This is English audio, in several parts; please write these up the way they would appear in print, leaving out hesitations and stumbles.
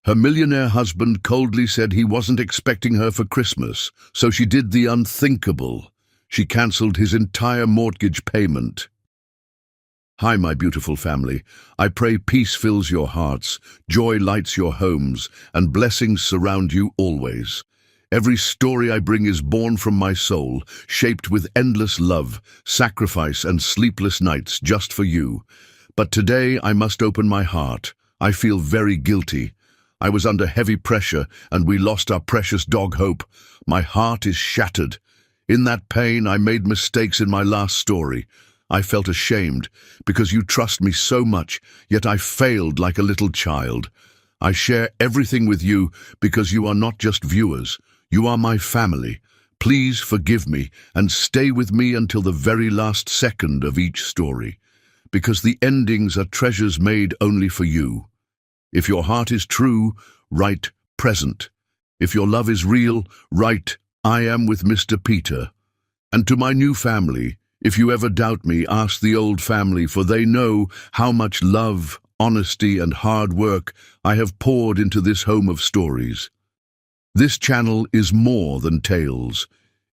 Her millionaire husband coldly said he wasn't expecting her for Christmas, so she did the unthinkable. She cancelled his entire mortgage payment. Hi, my beautiful family. I pray peace fills your hearts, joy lights your homes, and blessings surround you always. Every story I bring is born from my soul, shaped with endless love, sacrifice, and sleepless nights just for you. But today I must open my heart. I feel very guilty. I was under heavy pressure, and we lost our precious dog Hope. My heart is shattered. In that pain, I made mistakes in my last story. I felt ashamed, because you trust me so much, yet I failed like a little child. I share everything with you because you are not just viewers. You are my family. Please forgive me and stay with me until the very last second of each story, because the endings are treasures made only for you. If your heart is true, write present. If your love is real, write I am with Mr. Peter. And to my new family, if you ever doubt me, ask the old family, for they know how much love, honesty, and hard work I have poured into this home of stories. This channel is more than tales.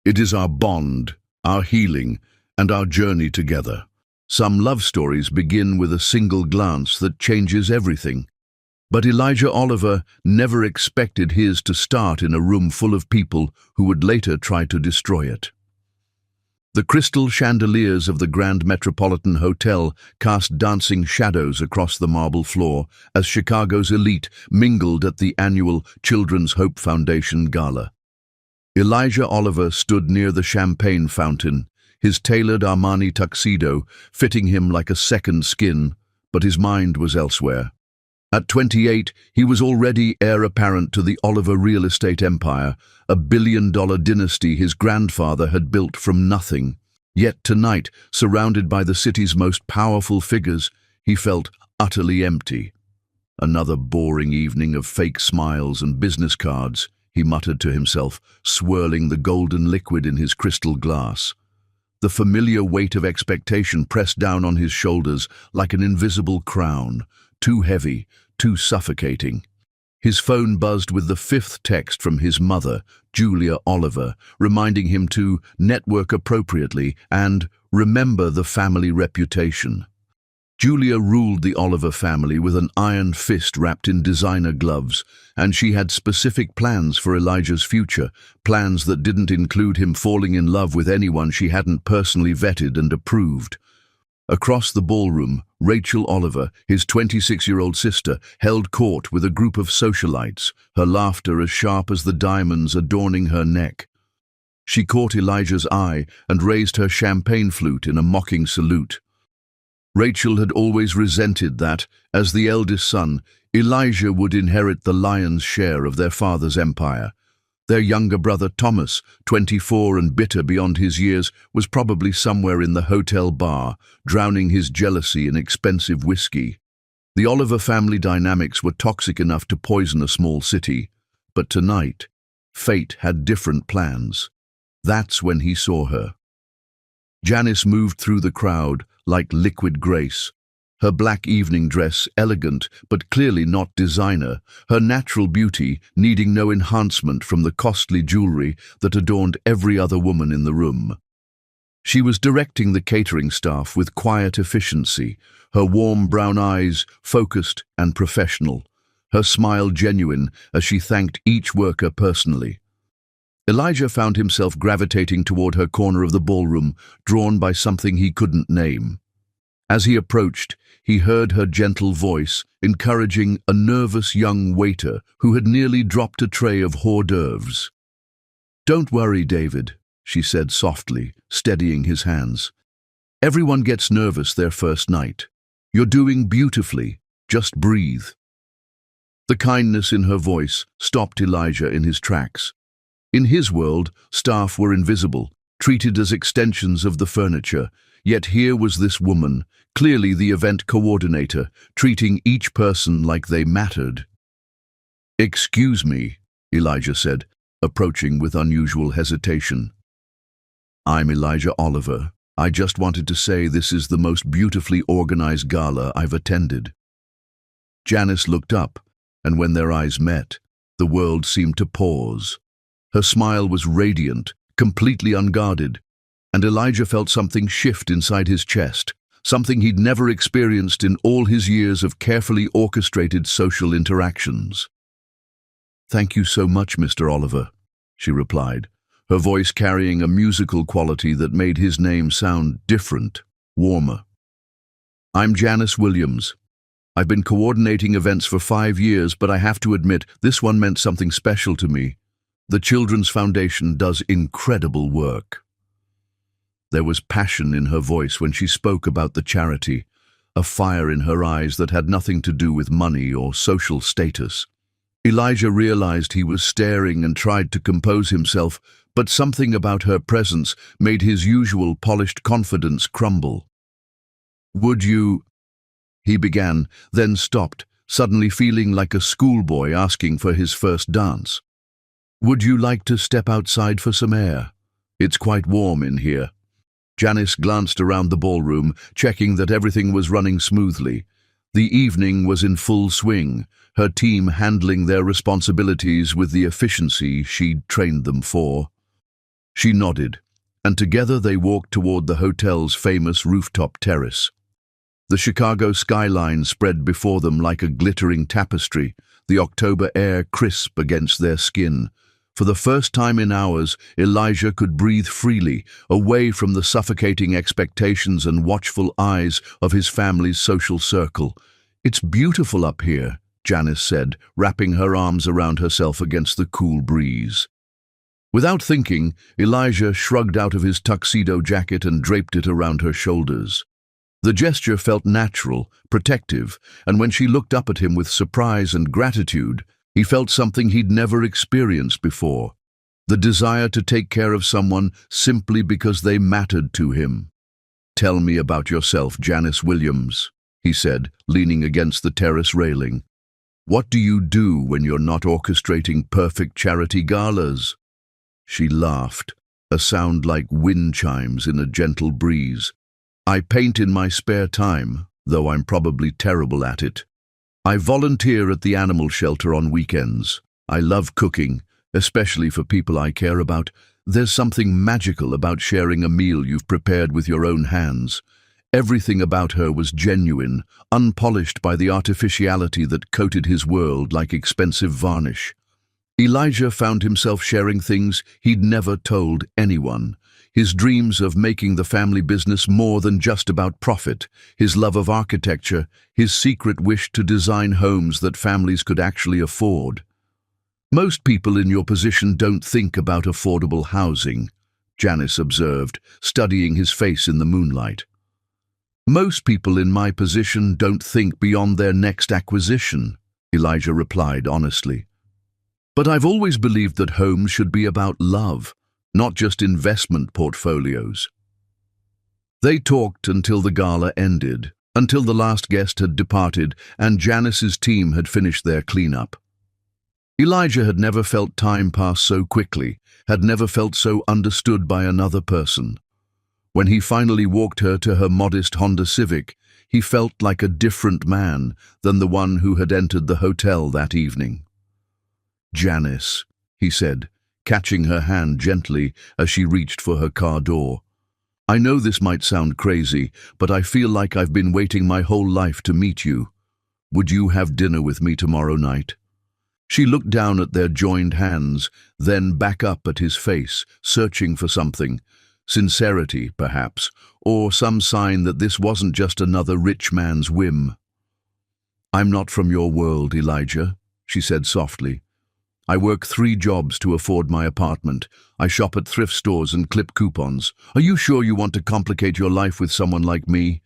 It is our bond, our healing, and our journey together. Some love stories begin with a single glance that changes everything. But Elijah Oliver never expected his to start in a room full of people who would later try to destroy it. The crystal chandeliers of the Grand Metropolitan Hotel cast dancing shadows across the marble floor as Chicago's elite mingled at the annual Children's Hope Foundation Gala. Elijah Oliver stood near the champagne fountain, his tailored Armani tuxedo fitting him like a second skin, but his mind was elsewhere. At 28, he was already heir apparent to the Oliver real estate empire, a billion-dollar dynasty his grandfather had built from nothing. Yet tonight, surrounded by the city's most powerful figures, he felt utterly empty. Another boring evening of fake smiles and business cards, he muttered to himself, swirling the golden liquid in his crystal glass. The familiar weight of expectation pressed down on his shoulders like an invisible crown, too heavy, too suffocating. His phone buzzed with the fifth text from his mother, Julia Oliver, reminding him to network appropriately and remember the family reputation. Julia ruled the Oliver family with an iron fist wrapped in designer gloves, and she had specific plans for Elijah's future, plans that didn't include him falling in love with anyone she hadn't personally vetted and approved. Across the ballroom, Rachel Oliver, his 26-year-old sister, held court with a group of socialites, her laughter as sharp as the diamonds adorning her neck. She caught Elijah's eye and raised her champagne flute in a mocking salute. Rachel had always resented that, as the eldest son, Elijah would inherit the lion's share of their father's empire. Their younger brother Thomas, 24 and bitter beyond his years, was probably somewhere in the hotel bar, drowning his jealousy in expensive whiskey. The Oliver family dynamics were toxic enough to poison a small city. But tonight, fate had different plans. That's when he saw her. Janice moved through the crowd like liquid grace. Her black evening dress elegant but clearly not designer, her natural beauty needing no enhancement from the costly jewelry that adorned every other woman in the room. She was directing the catering staff with quiet efficiency, her warm brown eyes focused and professional, her smile genuine as she thanked each worker personally. Elijah found himself gravitating toward her corner of the ballroom, drawn by something he couldn't name. As he approached, he heard her gentle voice, encouraging a nervous young waiter who had nearly dropped a tray of hors d'oeuvres. "Don't worry, David," she said softly, steadying his hands. "Everyone gets nervous their first night. You're doing beautifully. Just breathe." The kindness in her voice stopped Elijah in his tracks. In his world, staff were invisible, treated as extensions of the furniture, yet here was this woman, clearly the event coordinator, treating each person like they mattered. "Excuse me," Elijah said, approaching with unusual hesitation. "I'm Elijah Oliver. I just wanted to say this is the most beautifully organized gala I've attended." Janice looked up, and when their eyes met, the world seemed to pause. Her smile was radiant, completely unguarded, and Elijah felt something shift inside his chest, something he'd never experienced in all his years of carefully orchestrated social interactions. "Thank you so much, Mr. Oliver," she replied, her voice carrying a musical quality that made his name sound different, warmer. "I'm Janice Williams. I've been coordinating events for 5 years, but I have to admit, this one meant something special to me. The Children's Foundation does incredible work." There was passion in her voice when she spoke about the charity, a fire in her eyes that had nothing to do with money or social status. Elijah realized he was staring and tried to compose himself, but something about her presence made his usual polished confidence crumble. "Would you—" he began, then stopped, suddenly feeling like a schoolboy asking for his first dance. "Would you like to step outside for some air? It's quite warm in here." Janice glanced around the ballroom, checking that everything was running smoothly. The evening was in full swing, her team handling their responsibilities with the efficiency she'd trained them for. She nodded, and together they walked toward the hotel's famous rooftop terrace. The Chicago skyline spread before them like a glittering tapestry, the October air crisp against their skin. For the first time in hours, Elijah could breathe freely, away from the suffocating expectations and watchful eyes of his family's social circle. "It's beautiful up here," Janice said, wrapping her arms around herself against the cool breeze. Without thinking, Elijah shrugged out of his tuxedo jacket and draped it around her shoulders. The gesture felt natural, protective, and when she looked up at him with surprise and gratitude, he felt something he'd never experienced before, the desire to take care of someone simply because they mattered to him. "Tell me about yourself, Janice Williams," he said, leaning against the terrace railing. "What do you do when you're not orchestrating perfect charity galas?" She laughed, a sound like wind chimes in a gentle breeze. "I paint in my spare time, though I'm probably terrible at it. I volunteer at the animal shelter on weekends. I love cooking, especially for people I care about. There's something magical about sharing a meal you've prepared with your own hands." Everything about her was genuine, unpolished by the artificiality that coated his world like expensive varnish. Elijah found himself sharing things he'd never told anyone. His dreams of making the family business more than just about profit, his love of architecture, his secret wish to design homes that families could actually afford. "Most people in your position don't think about affordable housing," Janice observed, studying his face in the moonlight. "Most people in my position don't think beyond their next acquisition," Elijah replied honestly. "But I've always believed that homes should be about love, not just investment portfolios." They talked until the gala ended, until the last guest had departed and Janice's team had finished their cleanup. Elijah had never felt time pass so quickly, had never felt so understood by another person. When he finally walked her to her modest Honda Civic, he felt like a different man than the one who had entered the hotel that evening. "Janice," he said, catching her hand gently as she reached for her car door. "I know this might sound crazy, but I feel like I've been waiting my whole life to meet you. Would you have dinner with me tomorrow night?" She looked down at their joined hands, then back up at his face, searching for something. Sincerity, perhaps, or some sign that this wasn't just another rich man's whim. "I'm not from your world, Elijah," she said softly. "I work 3 jobs to afford my apartment. I shop at thrift stores and clip coupons. Are you sure you want to complicate your life with someone like me?"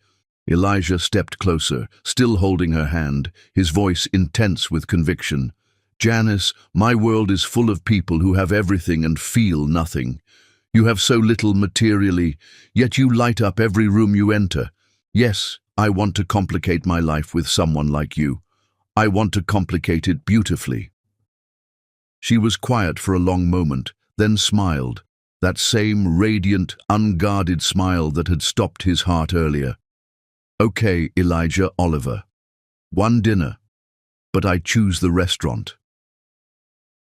Elijah stepped closer, still holding her hand, his voice intense with conviction. "Janice, my world is full of people who have everything and feel nothing. You have so little materially, yet you light up every room you enter. Yes, I want to complicate my life with someone like you. I want to complicate it beautifully." She was quiet for a long moment, then smiled, that same radiant, unguarded smile that had stopped his heart earlier. "Okay, Elijah Oliver. 1 dinner. but I choose the restaurant."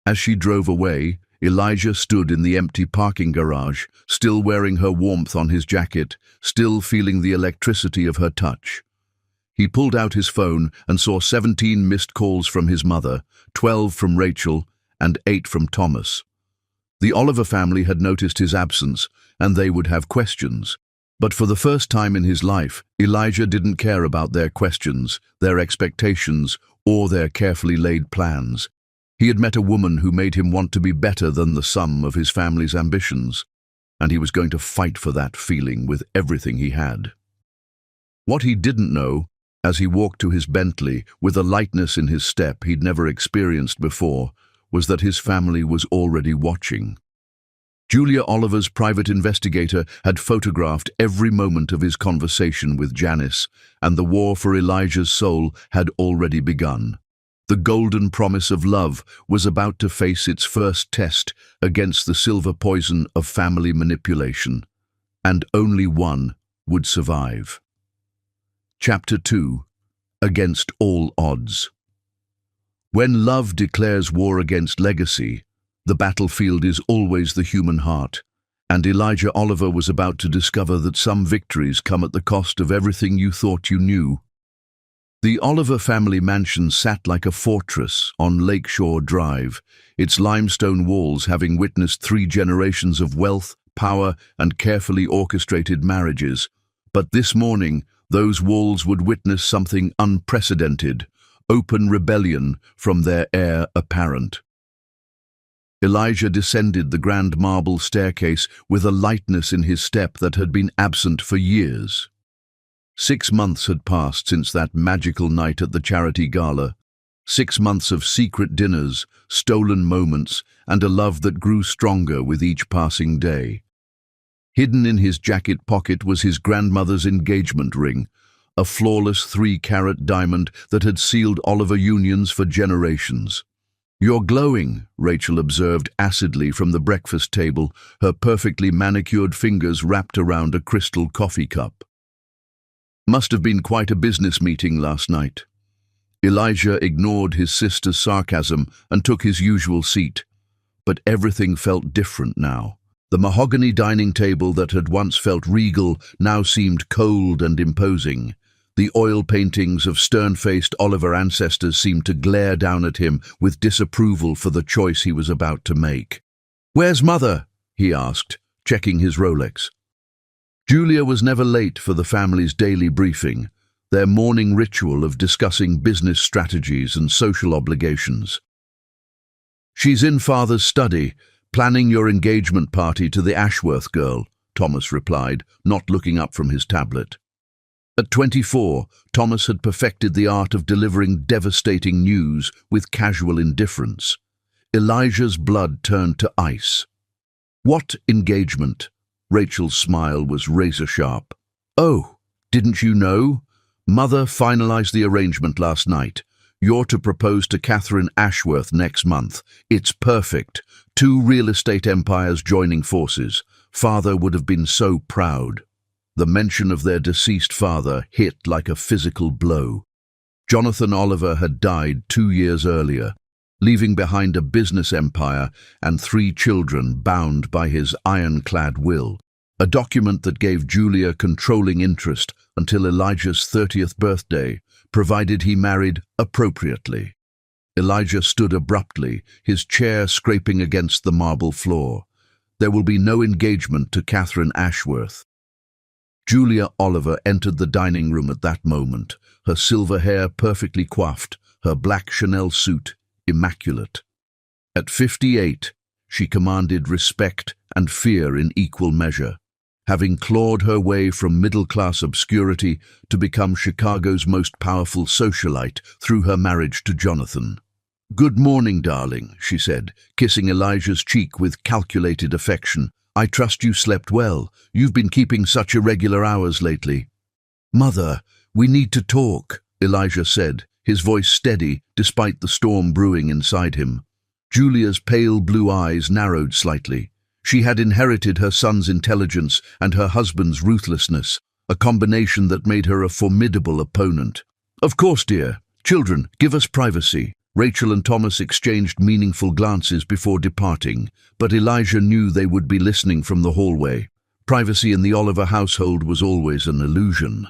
As she drove away, Elijah stood in the empty parking garage, still wearing her warmth on his jacket, still feeling the electricity of her touch. He pulled out his phone and saw 17 missed calls from his mother, 12 from Rachel, and 8 from Thomas. The Oliver family had noticed his absence, and they would have questions. But for the first time in his life, Elijah didn't care about their questions, their expectations, or their carefully laid plans. He had met a woman who made him want to be better than the sum of his family's ambitions, and he was going to fight for that feeling with everything he had. What he didn't know, as he walked to his Bentley with a lightness in his step he'd never experienced before, was that his family was already watching. Julia Oliver's private investigator had photographed every moment of his conversation with Janice, and the war for Elijah's soul had already begun. The golden promise of love was about to face its first test against the silver poison of family manipulation, and only one would survive. Chapter 2. Against all odds. When love declares war against legacy, the battlefield is always the human heart, and Elijah Oliver was about to discover that some victories come at the cost of everything you thought you knew. The Oliver family mansion sat like a fortress on Lakeshore Drive, its limestone walls having witnessed 3 generations of wealth, power, and carefully orchestrated marriages. But this morning, those walls would witness something unprecedented: open rebellion from their heir apparent. Elijah descended the grand marble staircase with a lightness in his step that had been absent for years. 6 months had passed since that magical night at the charity gala. 6 months of secret dinners, stolen moments, and a love that grew stronger with each passing day. Hidden in his jacket pocket was his grandmother's engagement ring, a flawless 3-carat diamond that had sealed Oliver unions for generations. "You're glowing," Rachel observed acidly from the breakfast table, her perfectly manicured fingers wrapped around a crystal coffee cup. "Must have been quite a business meeting last night." Elijah ignored his sister's sarcasm and took his usual seat. But everything felt different now. The mahogany dining table that had once felt regal now seemed cold and imposing. The oil paintings of stern-faced Oliver ancestors seemed to glare down at him with disapproval for the choice he was about to make. "Where's Mother?" he asked, checking his Rolex. Julia was never late for the family's daily briefing, their morning ritual of discussing business strategies and social obligations. "She's in Father's study, planning your engagement party to the Ashworth girl," Thomas replied, not looking up from his tablet. At 24, Thomas had perfected the art of delivering devastating news with casual indifference. Elijah's blood turned to ice. "What engagement?" Rachel's smile was razor-sharp. "Oh, didn't you know? Mother finalized the arrangement last night. You're to propose to Catherine Ashworth next month. It's perfect. 2 real estate empires joining forces. Father would have been so proud." The mention of their deceased father hit like a physical blow. Jonathan Oliver had died 2 years earlier, leaving behind a business empire and 3 children bound by his ironclad will, a document that gave Julia controlling interest until Elijah's 30th birthday, provided he married appropriately. Elijah stood abruptly, his chair scraping against the marble floor. There will be no engagement to Catherine Ashworth. Julia Oliver entered the dining room at that moment, her silver hair perfectly coiffed, her black Chanel suit immaculate. At 58, she commanded respect and fear in equal measure, having clawed her way from middle-class obscurity to become Chicago's most powerful socialite through her marriage to Jonathan. "Good morning, darling," she said, kissing Elijah's cheek with calculated affection. "I trust you slept well. You've been keeping such irregular hours lately." "Mother, we need to talk," Elijah said, his voice steady despite the storm brewing inside him. Julia's pale blue eyes narrowed slightly. She had inherited her son's intelligence and her husband's ruthlessness, a combination that made her a formidable opponent. "Of course, dear. Children, give us privacy. Rachel and Thomas exchanged meaningful glances before departing, but Elijah knew they would be listening from the hallway. Privacy in the Oliver household was always an illusion.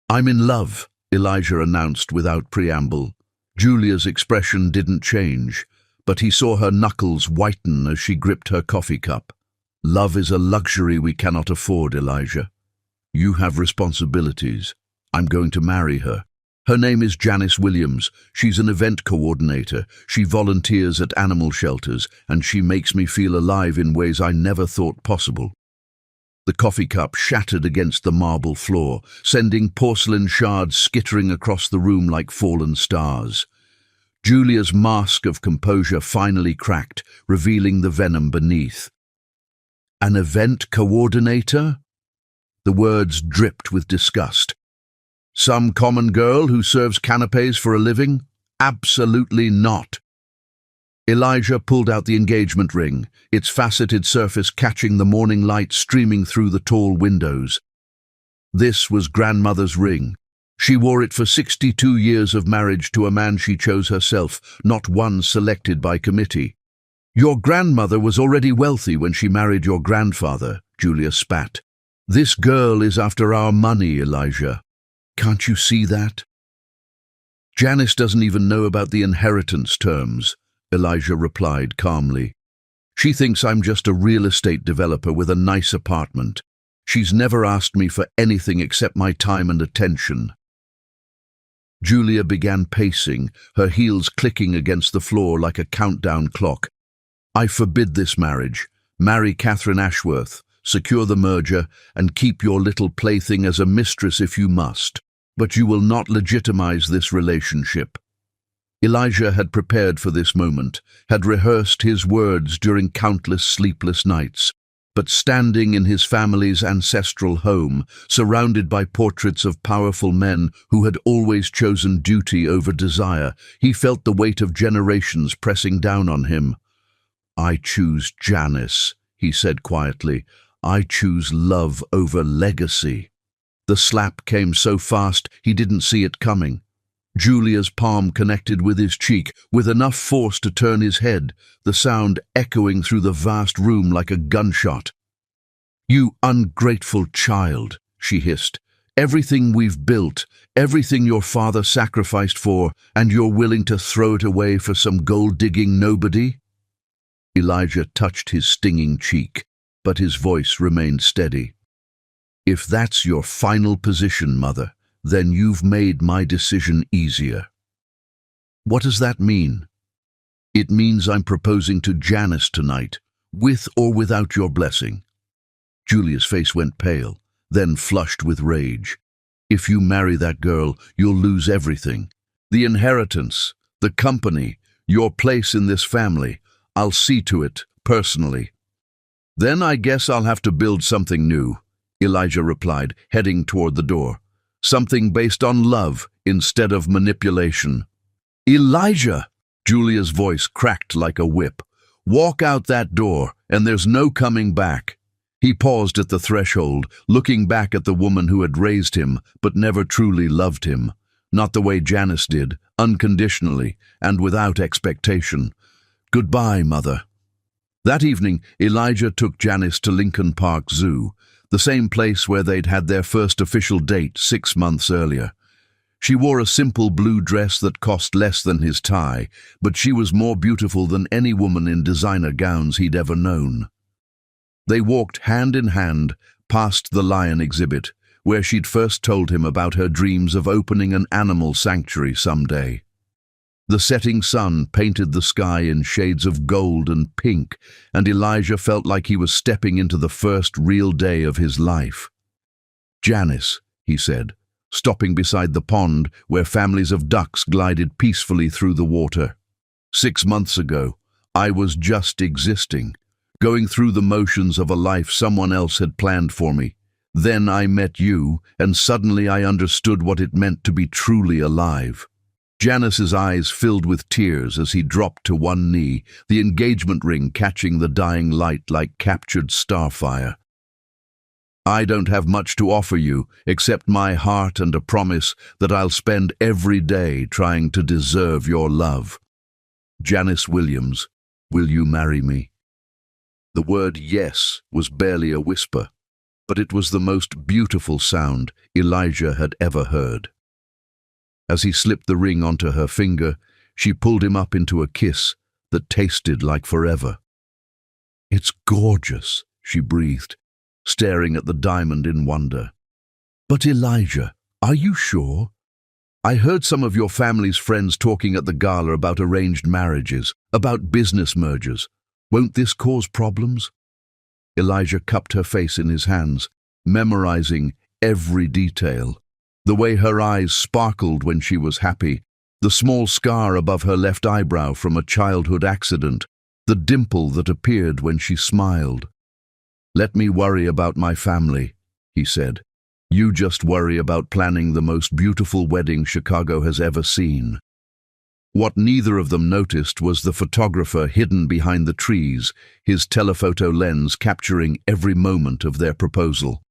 "I'm in love," Elijah announced without preamble. Julia's expression didn't change, but he saw her knuckles whiten as she gripped her coffee cup. "Love is a luxury we cannot afford, Elijah. You have responsibilities. I'm going to marry her. Her name is Janice Williams. She's an event coordinator. She volunteers at animal shelters, and she makes me feel alive in ways I never thought possible." The coffee cup shattered against the marble floor, sending porcelain shards skittering across the room like fallen stars. Julia's mask of composure finally cracked, revealing the venom beneath. "An event coordinator?" The words dripped with disgust. "Some common girl who serves canapes for a living? Absolutely not." Elijah pulled out the engagement ring, its faceted surface catching the morning light streaming through the tall windows. This was grandmother's ring. She wore it for 62 years of marriage to a man she chose herself, not one selected by committee. "Your grandmother was already wealthy when she married your grandfather," Julia spat. "This girl is after our money, Elijah. Can't you see that?" "Janice doesn't even know about the inheritance terms," Elijah replied calmly. "She thinks I'm just a real estate developer with a nice apartment. She's never asked me for anything except my time and attention." Julia began pacing, her heels clicking against the floor like a countdown clock. "I forbid this marriage. Marry Catherine Ashworth, secure the merger, and keep your little plaything as a mistress if you must. But you will not legitimize this relationship." Elijah had prepared for this moment, had rehearsed his words during countless sleepless nights. But standing in his family's ancestral home, surrounded by portraits of powerful men who had always chosen duty over desire, he felt the weight of generations pressing down on him. "I choose Janice," he said quietly. "I choose love over legacy." The slap came so fast he didn't see it coming. Julia's palm connected with his cheek, with enough force to turn his head, the sound echoing through the vast room like a gunshot. "You ungrateful child," she hissed. "Everything we've built, everything your father sacrificed for, and you're willing to throw it away for some gold-digging nobody?" Elijah touched his stinging cheek, but his voice remained steady. "If that's your final position, Mother, then you've made my decision easier." "What does that mean?" "It means I'm proposing to Janice tonight, with or without your blessing." Julia's face went pale, then flushed with rage. "If you marry that girl, you'll lose everything. The inheritance, the company, your place in this family. I'll see to it, personally." "Then I guess I'll have to build something new," Elijah replied, heading toward the door. "Something based on love instead of manipulation." "Elijah!" Julia's voice cracked like a whip. "Walk out that door, and there's no coming back." He paused at the threshold, looking back at the woman who had raised him, but never truly loved him. Not the way Janice did, unconditionally, and without expectation. "Goodbye, Mother." That evening, Elijah took Janice to Lincoln Park Zoo, the same place where they'd had their first official date 6 months earlier. She wore a simple blue dress that cost less than his tie, but she was more beautiful than any woman in designer gowns he'd ever known. They walked hand in hand past the lion exhibit, where she'd first told him about her dreams of opening an animal sanctuary someday. The setting sun painted the sky in shades of gold and pink, and Elijah felt like he was stepping into the first real day of his life. "Janice," he said, stopping beside the pond where families of ducks glided peacefully through the water. "6 months ago, I was just existing, going through the motions of a life someone else had planned for me. Then I met you, and suddenly I understood what it meant to be truly alive." Janice's eyes filled with tears as he dropped to one knee, the engagement ring catching the dying light like captured starfire. I don't have much to offer you except my heart and a promise that I'll spend every day trying to deserve your love. Janice Williams, will you marry me? The word yes was barely a whisper, but it was the most beautiful sound Elijah had ever heard. As he slipped the ring onto her finger, she pulled him up into a kiss that tasted like forever. It's gorgeous, she breathed, staring at the diamond in wonder. But Elijah, are you sure? I heard some of your family's friends talking at the gala about arranged marriages, about business mergers. Won't this cause problems? Elijah cupped her face in his hands, memorizing every detail. The way her eyes sparkled when she was happy, the small scar above her left eyebrow from a childhood accident, the dimple that appeared when she smiled. Let me worry about my family, he said. You just worry about planning the most beautiful wedding Chicago has ever seen. What neither of them noticed was the photographer hidden behind the trees, his telephoto lens capturing every moment of their proposal.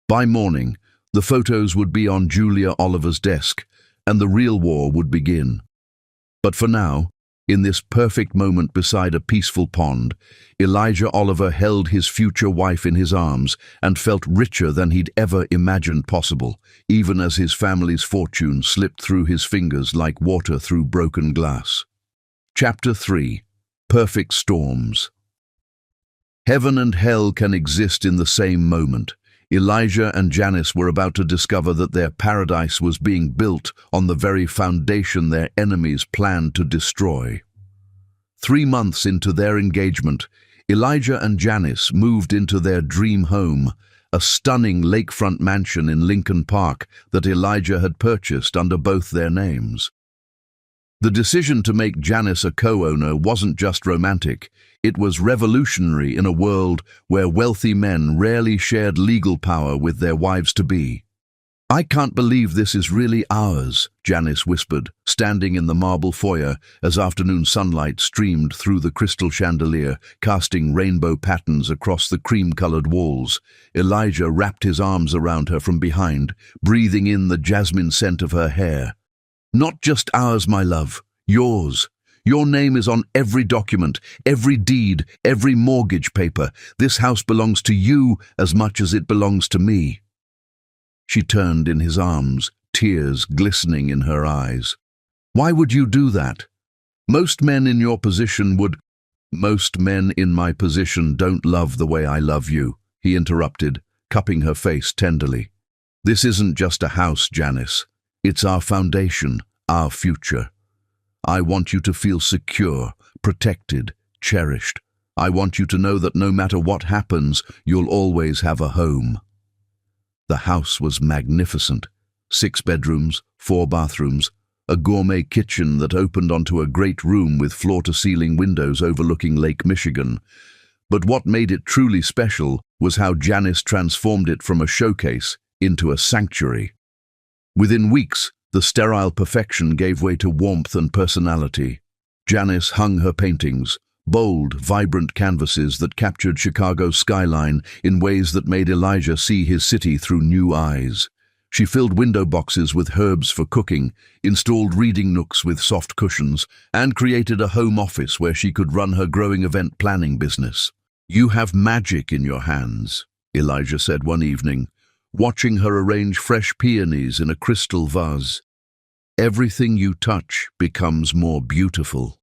By morning, the photos would be on Julia Oliver's desk, and the real war would begin. But for now, in this perfect moment beside a peaceful pond, Elijah Oliver held his future wife in his arms and felt richer than he'd ever imagined possible, even as his family's fortune slipped through his fingers like water through broken glass. Chapter 3. Perfect Storms. Heaven and hell can exist in the same moment. Elijah and Janice were about to discover that their paradise was being built on the very foundation their enemies planned to destroy. 3 months into their engagement, Elijah and Janice moved into their dream home, a stunning lakefront mansion in Lincoln Park that Elijah had purchased under both their names. The decision to make Janice a co-owner wasn't just romantic, it was revolutionary in a world where wealthy men rarely shared legal power with their wives-to-be. I can't believe this is really ours, Janice whispered, standing in the marble foyer as afternoon sunlight streamed through the crystal chandelier, casting rainbow patterns across the cream-colored walls. Elijah wrapped his arms around her from behind, breathing in the jasmine scent of her hair. Not just ours, my love, yours. Your name is on every document, every deed, every mortgage paper. This house belongs to you as much as it belongs to me. She turned in his arms, tears glistening in her eyes. Why would you do that? Most men in your position would. Most men in my position don't love the way I love you, he interrupted, cupping her face tenderly. This isn't just a house, Janice. It's our foundation, our future. I want you to feel secure, protected, cherished. I want you to know that no matter what happens, you'll always have a home. The house was magnificent. 6 bedrooms, 4 bathrooms, a gourmet kitchen that opened onto a great room with floor-to-ceiling windows overlooking Lake Michigan. But what made it truly special was how Janice transformed it from a showcase into a sanctuary. Within weeks, the sterile perfection gave way to warmth and personality. Janice hung her paintings, bold, vibrant canvases that captured Chicago's skyline in ways that made Elijah see his city through new eyes. She filled window boxes with herbs for cooking, installed reading nooks with soft cushions, and created a home office where she could run her growing event planning business. You have magic in your hands, Elijah said one evening, watching her arrange fresh peonies in a crystal vase. Everything you touch becomes more beautiful.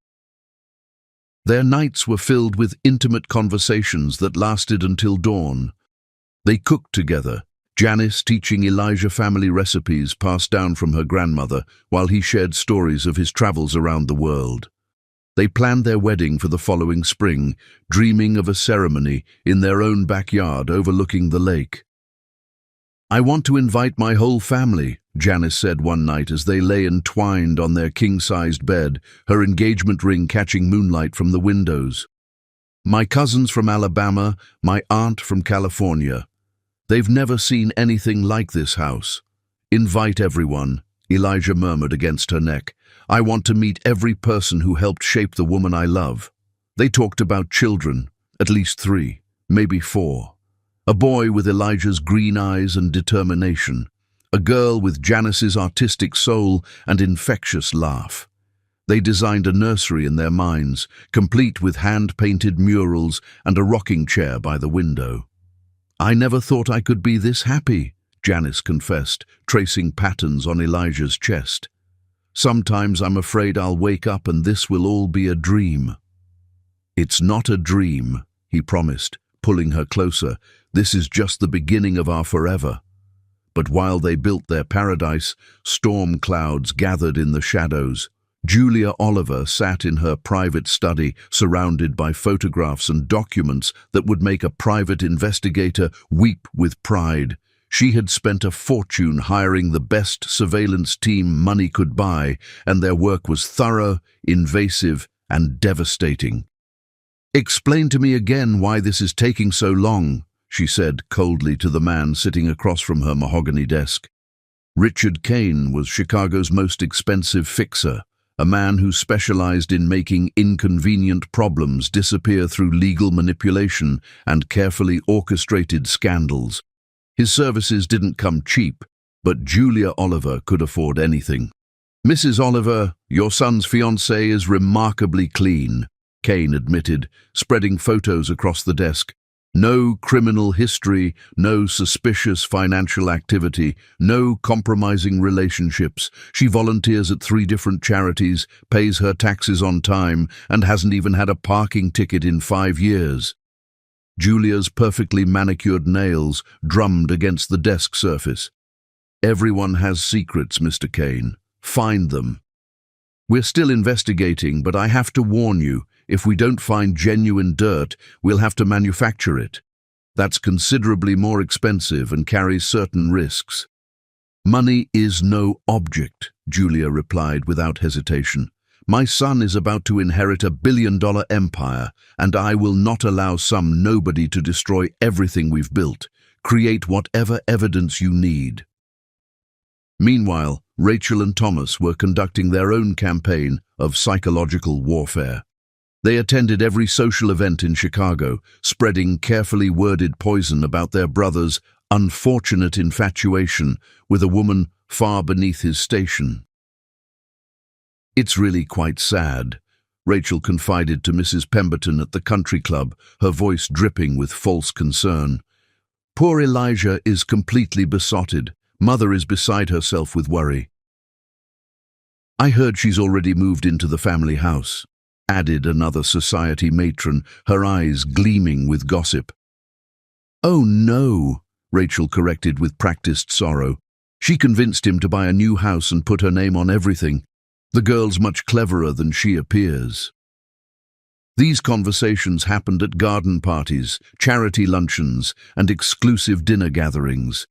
Their nights were filled with intimate conversations that lasted until dawn. They cooked together, Janice teaching Elijah family recipes passed down from her grandmother while he shared stories of his travels around the world. They planned their wedding for the following spring, dreaming of a ceremony in their own backyard overlooking the lake. I want to invite my whole family, Janice said one night as they lay entwined on their king-sized bed, her engagement ring catching moonlight from the windows. My cousins from Alabama, my aunt from California. They've never seen anything like this house. Invite everyone, Elijah murmured against her neck. I want to meet every person who helped shape the woman I love. They talked about children, at least 3, maybe 4. A boy with Elijah's green eyes and determination. A girl with Janice's artistic soul and infectious laugh. They designed a nursery in their minds, complete with hand-painted murals and a rocking chair by the window. "I never thought I could be this happy," Janice confessed, tracing patterns on Elijah's chest. "Sometimes I'm afraid I'll wake up and this will all be a dream." "It's not a dream," he promised, pulling her closer. "This is just the beginning of our forever." But while they built their paradise, storm clouds gathered in the shadows. Julia Oliver sat in her private study, surrounded by photographs and documents that would make a private investigator weep with pride. She had spent a fortune hiring the best surveillance team money could buy, and their work was thorough, invasive, and devastating. "Explain to me again why this is taking so long," she said coldly to the man sitting across from her mahogany desk. Richard Kane was Chicago's most expensive fixer, a man who specialized in making inconvenient problems disappear through legal manipulation and carefully orchestrated scandals. His services didn't come cheap, but Julia Oliver could afford anything. "Mrs. Oliver, your son's fiancée is remarkably clean," Kane admitted, spreading photos across the desk. "No criminal history, no suspicious financial activity, no compromising relationships. She volunteers at 3 different charities, pays her taxes on time, and hasn't even had a parking ticket in 5 years. Julia's perfectly manicured nails drummed against the desk surface. "Everyone has secrets, Mr. Kane. Find them." "We're still investigating, but I have to warn you, if we don't find genuine dirt, we'll have to manufacture it. That's considerably more expensive and carries certain risks." "Money is no object," Julia replied without hesitation. "My son is about to inherit a billion-dollar empire, and I will not allow some nobody to destroy everything we've built. Create whatever evidence you need." Meanwhile, Rachel and Thomas were conducting their own campaign of psychological warfare. They attended every social event in Chicago, spreading carefully worded poison about their brother's unfortunate infatuation with a woman far beneath his station. "It's really quite sad," Rachel confided to Mrs. Pemberton at the country club, her voice dripping with false concern. "Poor Elijah is completely besotted. Mother is beside herself with worry." "I heard she's already moved into the family house," added another society matron, her eyes gleaming with gossip. "Oh no," Rachel corrected with practiced sorrow. "She convinced him to buy a new house and put her name on everything. The girl's much cleverer than she appears." These conversations happened at garden parties, charity luncheons, and exclusive dinner gatherings.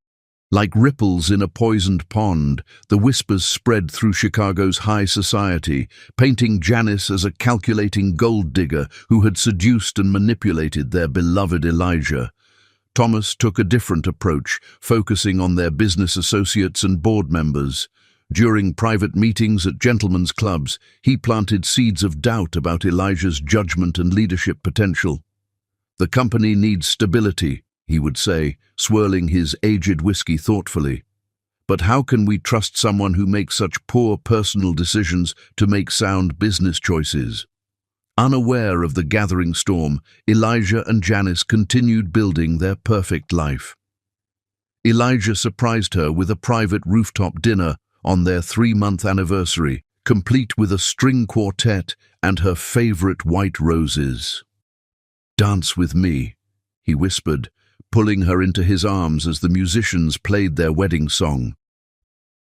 Like ripples in a poisoned pond, the whispers spread through Chicago's high society, painting Janice as a calculating gold digger who had seduced and manipulated their beloved Elijah. Thomas took a different approach, focusing on their business associates and board members. During private meetings at gentlemen's clubs, he planted seeds of doubt about Elijah's judgment and leadership potential. "The company needs stability," he would say, swirling his aged whiskey thoughtfully. "But how can we trust someone who makes such poor personal decisions to make sound business choices?" Unaware of the gathering storm, Elijah and Janice continued building their perfect life. Elijah surprised her with a private rooftop dinner on their 3-month anniversary, complete with a string quartet and her favorite white roses. "Dance with me," he whispered, pulling her into his arms as the musicians played their wedding song.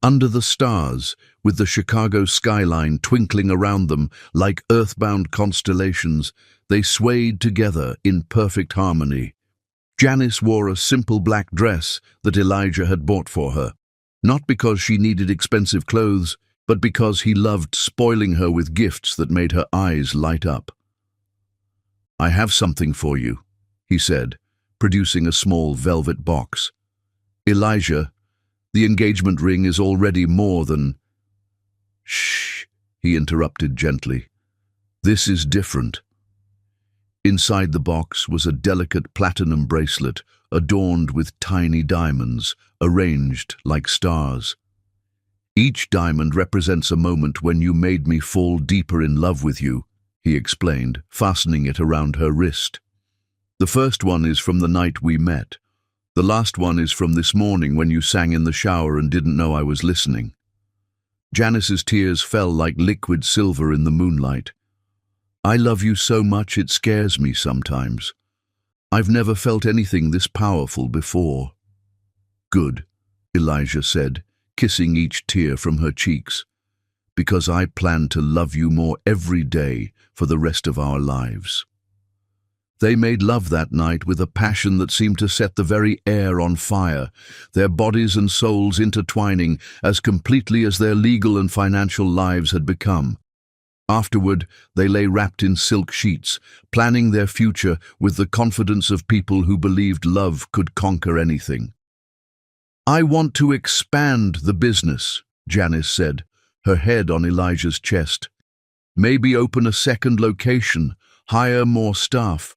Under the stars, with the Chicago skyline twinkling around them like earthbound constellations, they swayed together in perfect harmony. Janice wore a simple black dress that Elijah had bought for her, not because she needed expensive clothes, but because he loved spoiling her with gifts that made her eyes light up. "I have something for you," he said, producing a small velvet box. "Elijah, the engagement ring is already more than—" "Shh," he interrupted gently. "This is different." Inside the box was a delicate platinum bracelet, adorned with tiny diamonds, arranged like stars. "Each diamond represents a moment when you made me fall deeper in love with you," he explained, fastening it around her wrist. "The first one is from the night we met. The last one is from this morning when you sang in the shower and didn't know I was listening." Janice's tears fell like liquid silver in the moonlight. "I love you so much it scares me sometimes. I've never felt anything this powerful before." "Good," Elijah said, kissing each tear from her cheeks, "because I plan to love you more every day for the rest of our lives." They made love that night with a passion that seemed to set the very air on fire, their bodies and souls intertwining as completely as their legal and financial lives had become. Afterward, they lay wrapped in silk sheets, planning their future with the confidence of people who believed love could conquer anything. "I want to expand the business," Janice said, her head on Elijah's chest. "Maybe open a second location, hire more staff.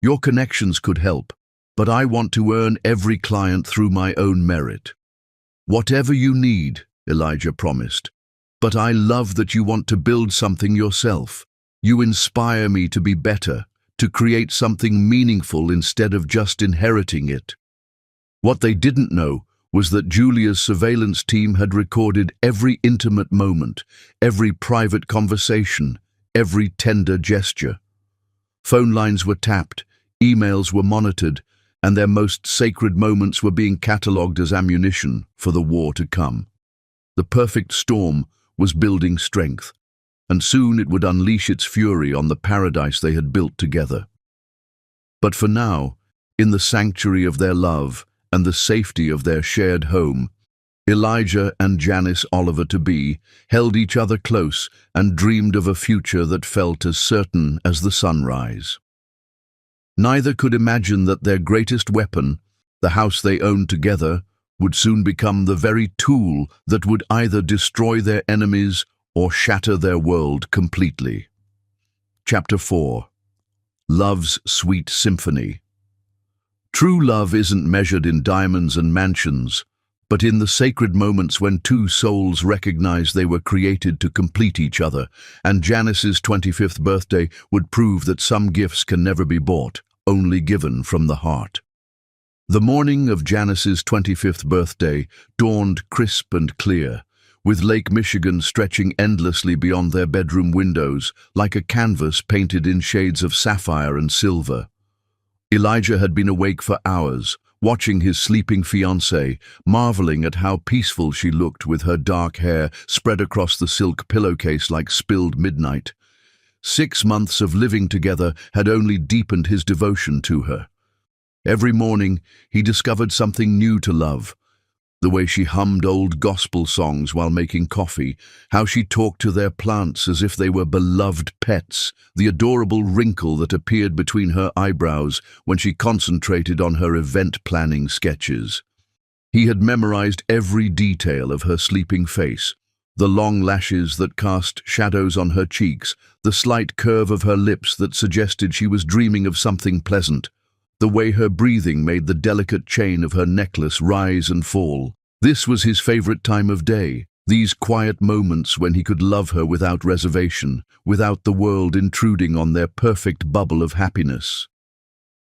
Your connections could help, but I want to earn every client through my own merit." "Whatever you need," Elijah promised. "But I love that you want to build something yourself. You inspire me to be better, to create something meaningful instead of just inheriting it." What they didn't know was that Julia's surveillance team had recorded every intimate moment, every private conversation, every tender gesture. Phone lines were tapped, emails were monitored, and their most sacred moments were being catalogued as ammunition for the war to come. The perfect storm was building strength, and soon it would unleash its fury on the paradise they had built together. But for now, in the sanctuary of their love and the safety of their shared home, Elijah and Janice Oliver-to-be held each other close and dreamed of a future that felt as certain as the sunrise. Neither could imagine that their greatest weapon, the house they owned together, would soon become the very tool that would either destroy their enemies or shatter their world completely. Chapter 4. Love's Sweet Symphony. True love isn't measured in diamonds and mansions, but in the sacred moments when two souls recognize they were created to complete each other, and Janice's 25th birthday would prove that some gifts can never be bought, only given from the heart. The morning of Janice's 25th birthday dawned crisp and clear, with Lake Michigan stretching endlessly beyond their bedroom windows like a canvas painted in shades of sapphire and silver. Elijah had been awake for hours, watching his sleeping fiancée, marveling at how peaceful she looked with her dark hair spread across the silk pillowcase like spilled midnight. 6 months of living together had only deepened his devotion to her. Every morning, he discovered something new to love. The way she hummed old gospel songs while making coffee, how she talked to their plants as if they were beloved pets, the adorable wrinkle that appeared between her eyebrows when she concentrated on her event-planning sketches. He had memorized every detail of her sleeping face, the long lashes that cast shadows on her cheeks, the slight curve of her lips that suggested she was dreaming of something pleasant, the way her breathing made the delicate chain of her necklace rise and fall. This was his favorite time of day, these quiet moments when he could love her without reservation, without the world intruding on their perfect bubble of happiness.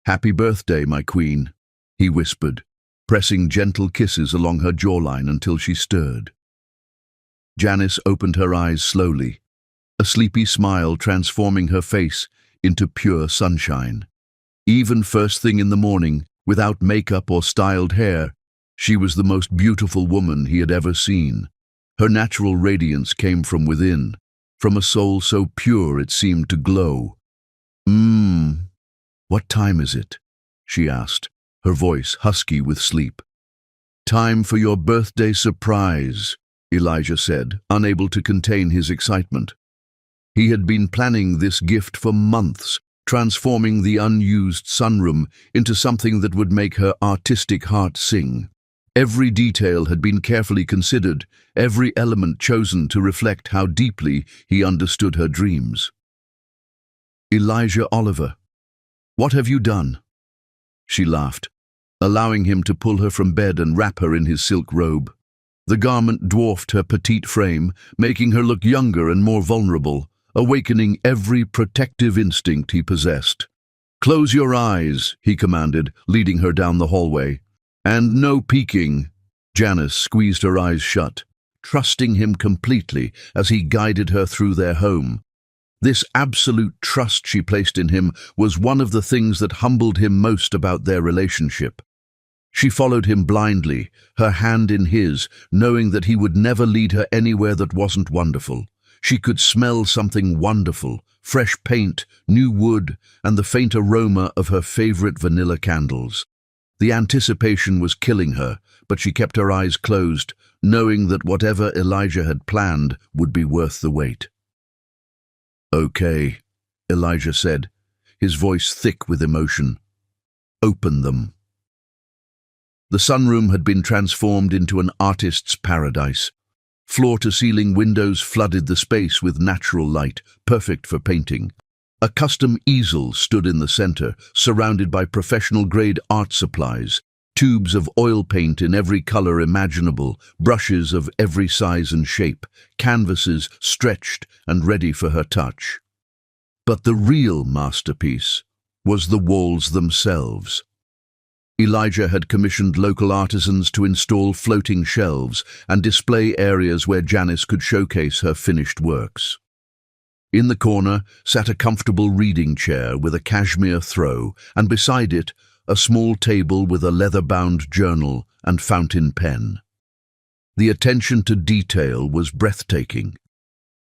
"Happy birthday, my queen," he whispered, pressing gentle kisses along her jawline until she stirred. Janice opened her eyes slowly, a sleepy smile transforming her face into pure sunshine. Even first thing in the morning, without makeup or styled hair, she was the most beautiful woman he had ever seen. Her natural radiance came from within, from a soul so pure it seemed to glow. What time is it?" she asked, her voice husky with sleep. "Time for your birthday surprise," Elijah said, unable to contain his excitement. He had been planning this gift for months, transforming the unused sunroom into something that would make her artistic heart sing. Every detail had been carefully considered, every element chosen to reflect how deeply he understood her dreams. "Elijah Oliver, what have you done?" She laughed, allowing him to pull her from bed and wrap her in his silk robe. The garment dwarfed her petite frame, making her look younger and more vulnerable, awakening every protective instinct he possessed. "Close your eyes," he commanded, leading her down the hallway. "And no peeking." Janice squeezed her eyes shut, trusting him completely as he guided her through their home. This absolute trust she placed in him was one of the things that humbled him most about their relationship. She followed him blindly, her hand in his, knowing that he would never lead her anywhere that wasn't wonderful. She could smell something wonderful, fresh paint, new wood, and the faint aroma of her favorite vanilla candles. The anticipation was killing her, but she kept her eyes closed, knowing that whatever Elijah had planned would be worth the wait. "Okay," Elijah said, his voice thick with emotion. "Open them." The sunroom had been transformed into an artist's paradise. Floor-to-ceiling windows flooded the space with natural light, perfect for painting. A custom easel stood in the center, surrounded by professional-grade art supplies, tubes of oil paint in every color imaginable, brushes of every size and shape, canvases stretched and ready for her touch. But the real masterpiece was the walls themselves. Elijah had commissioned local artisans to install floating shelves and display areas where Janice could showcase her finished works. In the corner sat a comfortable reading chair with a cashmere throw, and beside it, a small table with a leather-bound journal and fountain pen. The attention to detail was breathtaking.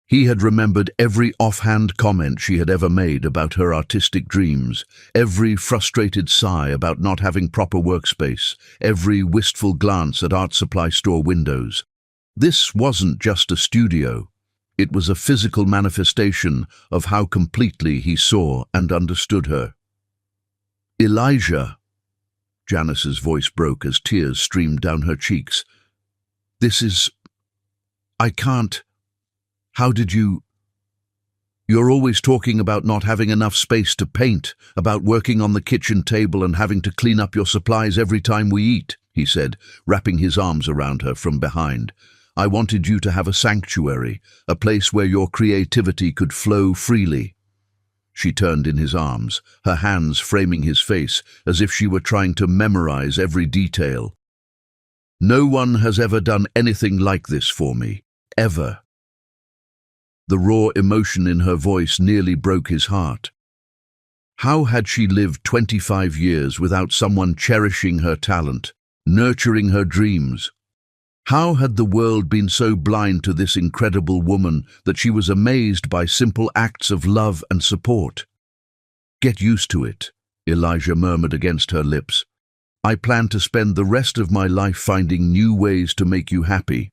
He had remembered every offhand comment she had ever made about her artistic dreams, every frustrated sigh about not having proper workspace, every wistful glance at art supply store windows. This wasn't just a studio. It was a physical manifestation of how completely he saw and understood her. "Elijah," Janice's voice broke as tears streamed down her cheeks. I can't. How did you... You're always talking about not having enough space to paint, about working on the kitchen table and having to clean up your supplies every time we eat," he said, wrapping his arms around her from behind. "I wanted you to have a sanctuary, a place where your creativity could flow freely." She turned in his arms, her hands framing his face as if she were trying to memorize every detail. "No one has ever done anything like this for me, ever." The raw emotion in her voice nearly broke his heart. How had she lived 25 years without someone cherishing her talent, nurturing her dreams? How had the world been so blind to this incredible woman that she was amazed by simple acts of love and support? "Get used to it," Elijah murmured against her lips. "I plan to spend the rest of my life finding new ways to make you happy."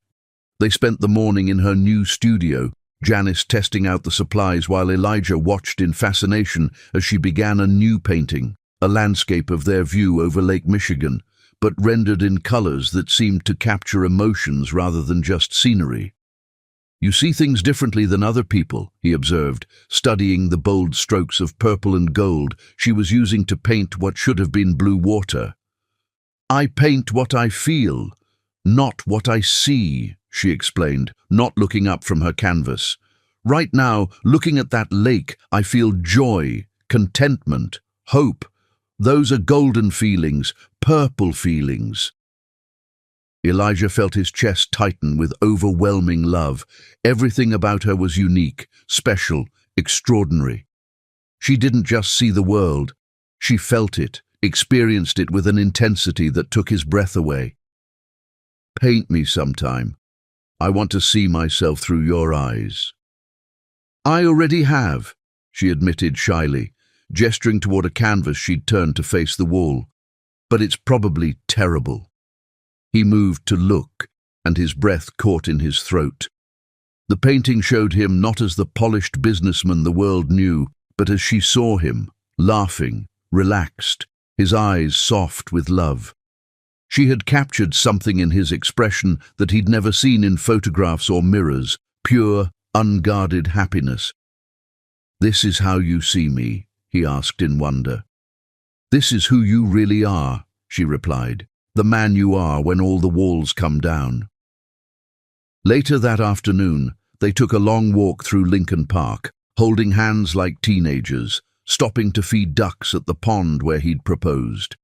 They spent the morning in her new studio, Janice testing out the supplies while Elijah watched in fascination as she began a new painting, a landscape of their view over Lake Michigan, but rendered in colors that seemed to capture emotions rather than just scenery. "You see things differently than other people," he observed, studying the bold strokes of purple and gold she was using to paint what should have been blue water. "I paint what I feel, not what I see," she explained, not looking up from her canvas. "Right now, looking at that lake, I feel joy, contentment, hope. Those are golden feelings, purple feelings." Elijah felt his chest tighten with overwhelming love. Everything about her was unique, special, extraordinary. She didn't just see the world. She felt it, experienced it with an intensity that took his breath away. "Paint me sometime. I want to see myself through your eyes." "I already have," she admitted shyly, gesturing toward a canvas she'd turned to face the wall. "But it's probably terrible." He moved to look, and his breath caught in his throat. The painting showed him not as the polished businessman the world knew, but as she saw him, laughing, relaxed, his eyes soft with love. She had captured something in his expression that he'd never seen in photographs or mirrors, pure, unguarded happiness. "This is how you see me?" he asked in wonder. "This is who you really are?" she replied. "The man you are when all the walls come down." Later that afternoon, they took a long walk through Lincoln Park, holding hands like teenagers, stopping to feed ducks at the pond where he'd proposed.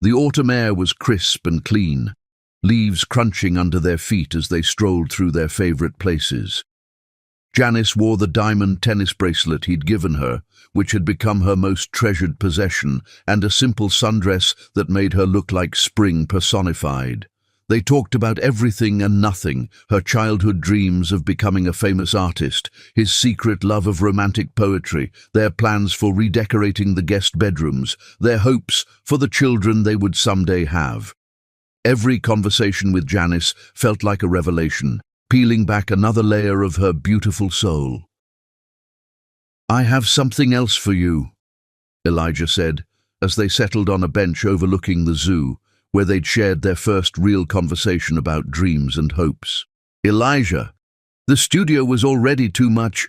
The autumn air was crisp and clean, leaves crunching under their feet as they strolled through their favorite places. Janice wore the diamond tennis bracelet he'd given her, which had become her most treasured possession, and a simple sundress that made her look like spring personified. They talked about everything and nothing, her childhood dreams of becoming a famous artist, his secret love of romantic poetry, their plans for redecorating the guest bedrooms, their hopes for the children they would someday have. Every conversation with Janice felt like a revelation, peeling back another layer of her beautiful soul. "I have something else for you," Elijah said, as they settled on a bench overlooking the zoo, where they'd shared their first real conversation about dreams and hopes. "Elijah, the studio was already too much."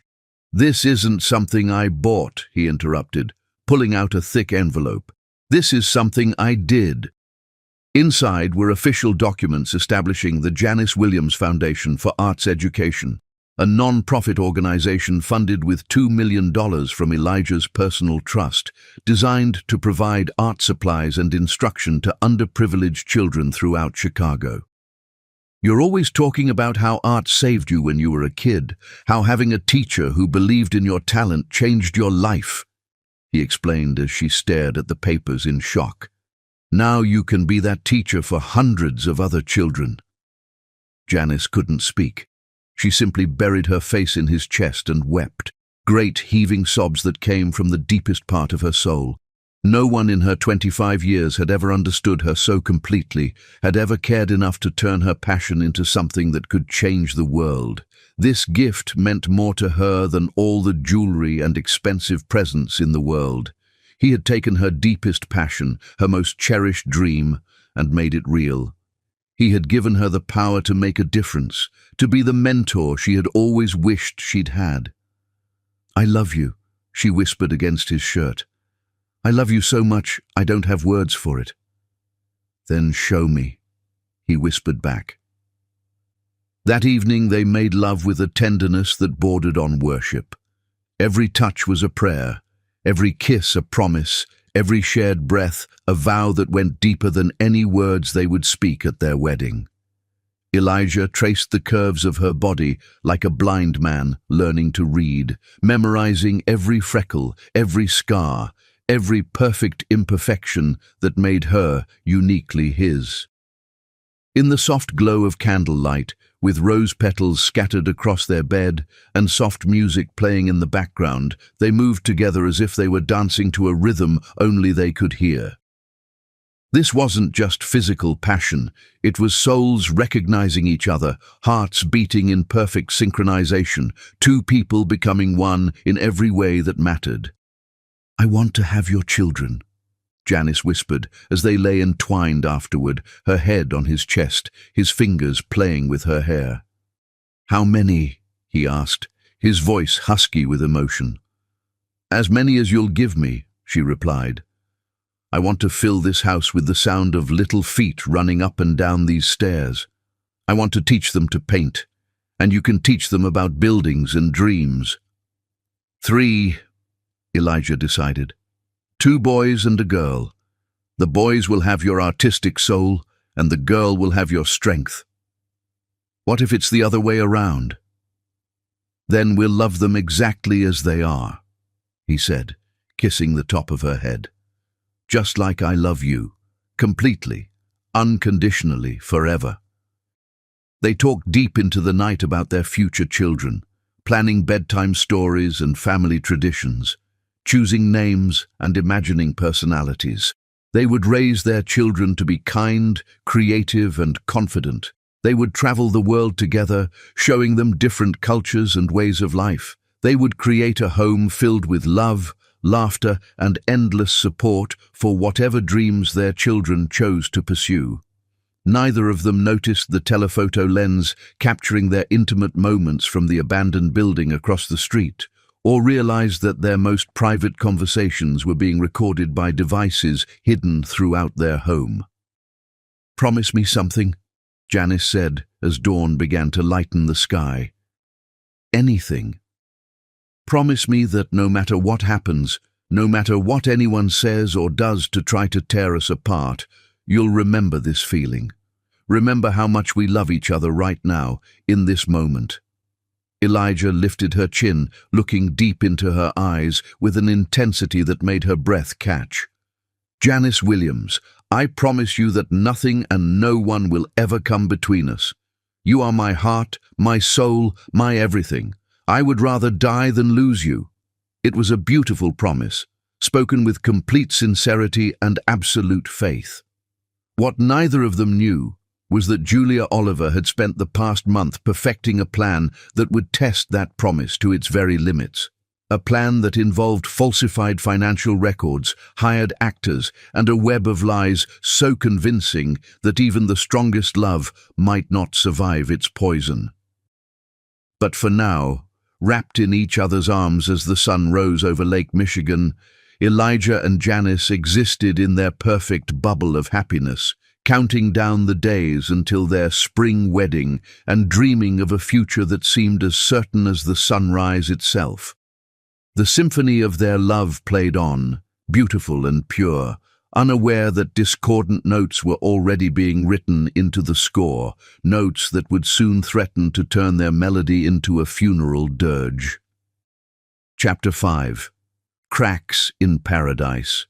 "This isn't something I bought," he interrupted, pulling out a thick envelope. "This is something I did." Inside were official documents establishing the Janice Williams Foundation for Arts Education, a non-profit organization funded with $2 million from Elijah's personal trust, designed to provide art supplies and instruction to underprivileged children throughout Chicago. "You're always talking about how art saved you when you were a kid, how having a teacher who believed in your talent changed your life," he explained as she stared at the papers in shock. "Now you can be that teacher for hundreds of other children." Janice couldn't speak. She simply buried her face in his chest and wept, great heaving sobs that came from the deepest part of her soul. No one in her 25 years had ever understood her so completely, had ever cared enough to turn her passion into something that could change the world. This gift meant more to her than all the jewelry and expensive presents in the world. He had taken her deepest passion, her most cherished dream, and made it real. He had given her the power to make a difference, to be the mentor she had always wished she'd had. "I love you," she whispered against his shirt. "I love you so much, I don't have words for it." "Then show me," he whispered back. That evening they made love with a tenderness that bordered on worship. Every touch was a prayer, every kiss a promise, every shared breath a vow that went deeper than any words they would speak at their wedding. Elijah traced the curves of her body like a blind man learning to read, memorizing every freckle, every scar, every perfect imperfection that made her uniquely his. In the soft glow of candlelight, with rose petals scattered across their bed and soft music playing in the background, they moved together as if they were dancing to a rhythm only they could hear. This wasn't just physical passion, it was souls recognizing each other, hearts beating in perfect synchronization, two people becoming one in every way that mattered. "I want to have your children," Janice whispered as they lay entwined afterward, her head on his chest, his fingers playing with her hair. "How many?" he asked, his voice husky with emotion. "As many as you'll give me," she replied. "I want to fill this house with the sound of little feet running up and down these stairs. I want to teach them to paint, and you can teach them about buildings and dreams." 3, Elijah decided. 2 boys and a girl. The boys will have your artistic soul, and the girl will have your strength. What if it's the other way around? "Then we'll love them exactly as they are," he said, kissing the top of her head. "Just like I love you, completely, unconditionally, forever." They talked deep into the night about their future children, planning bedtime stories and family traditions, choosing names and imagining personalities. They would raise their children to be kind, creative, and confident. They would travel the world together, showing them different cultures and ways of life. They would create a home filled with love, laughter, and endless support for whatever dreams their children chose to pursue. Neither of them noticed the telephoto lens capturing their intimate moments from the abandoned building across the street, or realized that their most private conversations were being recorded by devices hidden throughout their home. "Promise me something," Janice said as dawn began to lighten the sky. "Anything. Promise me that no matter what happens, no matter what anyone says or does to try to tear us apart, you'll remember this feeling. Remember how much we love each other right now, in this moment." Elijah lifted her chin, looking deep into her eyes with an intensity that made her breath catch. "Janice Williams, I promise you that nothing and no one will ever come between us. You are my heart, my soul, my everything. I would rather die than lose you." It was a beautiful promise, spoken with complete sincerity and absolute faith. What neither of them knew was that Julia Oliver had spent the past month perfecting a plan that would test that promise to its very limits. A plan that involved falsified financial records, hired actors, and a web of lies so convincing that even the strongest love might not survive its poison. But for now, wrapped in each other's arms as the sun rose over Lake Michigan, Elijah and Janice existed in their perfect bubble of happiness, counting down the days until their spring wedding and dreaming of a future that seemed as certain as the sunrise itself. The symphony of their love played on, beautiful and pure, unaware that discordant notes were already being written into the score, notes that would soon threaten to turn their melody into a funeral dirge. Chapter 5. Cracks in Paradise.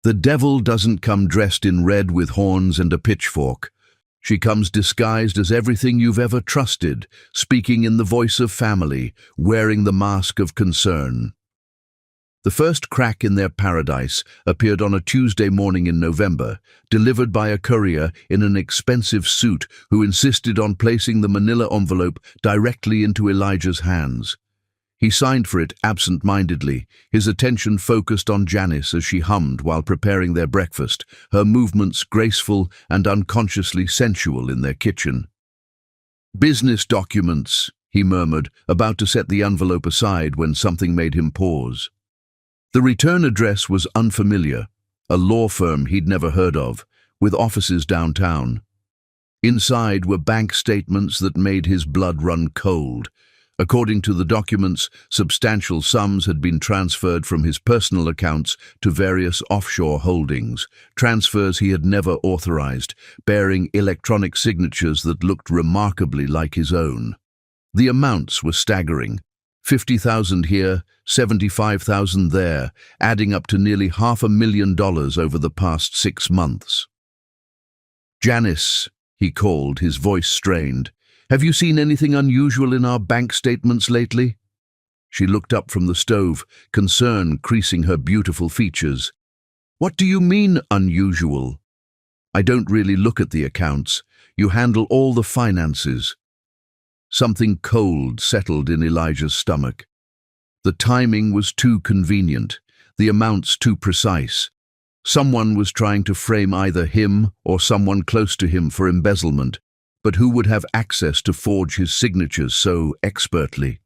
The devil doesn't come dressed in red with horns and a pitchfork. She comes disguised as everything you've ever trusted, speaking in the voice of family, wearing the mask of concern. The first crack in their paradise appeared on a Tuesday morning in November, delivered by a courier in an expensive suit who insisted on placing the manila envelope directly into Elijah's hands. He signed for it absent-mindedly, his attention focused on Janice as she hummed while preparing their breakfast, her movements graceful and unconsciously sensual in their kitchen. "Business documents," he murmured, about to set the envelope aside when something made him pause. The return address was unfamiliar, a law firm he'd never heard of, with offices downtown. Inside were bank statements that made his blood run cold. According to the documents, substantial sums had been transferred from his personal accounts to various offshore holdings, transfers he had never authorized, bearing electronic signatures that looked remarkably like his own. The amounts were staggering. 50,000 here, 75,000 there, adding up to nearly $500,000 over the past 6 months. "Janice," he called, his voice strained. "Have you seen anything unusual in our bank statements lately?" She looked up from the stove, concern creasing her beautiful features. "What do you mean, unusual?" "I don't really look at the accounts. You handle all the finances." Something cold settled in Elijah's stomach. The timing was too convenient, the amounts too precise. Someone was trying to frame either him or someone close to him for embezzlement, but who would have access to forge his signatures so expertly?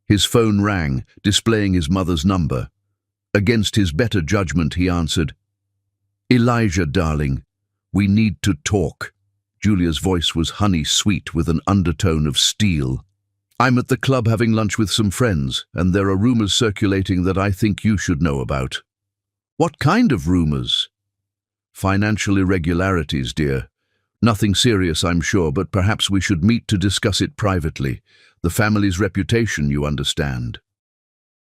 His phone rang, displaying his mother's number. Against his better judgment, he answered. "Elijah, darling, we need to talk." Julia's voice was honey-sweet with an undertone of steel. "I'm at the club having lunch with some friends, and there are rumors circulating that I think you should know about." "What kind of rumors?" "Financial irregularities, dear. Nothing serious, I'm sure, but perhaps we should meet to discuss it privately. The family's reputation, you understand."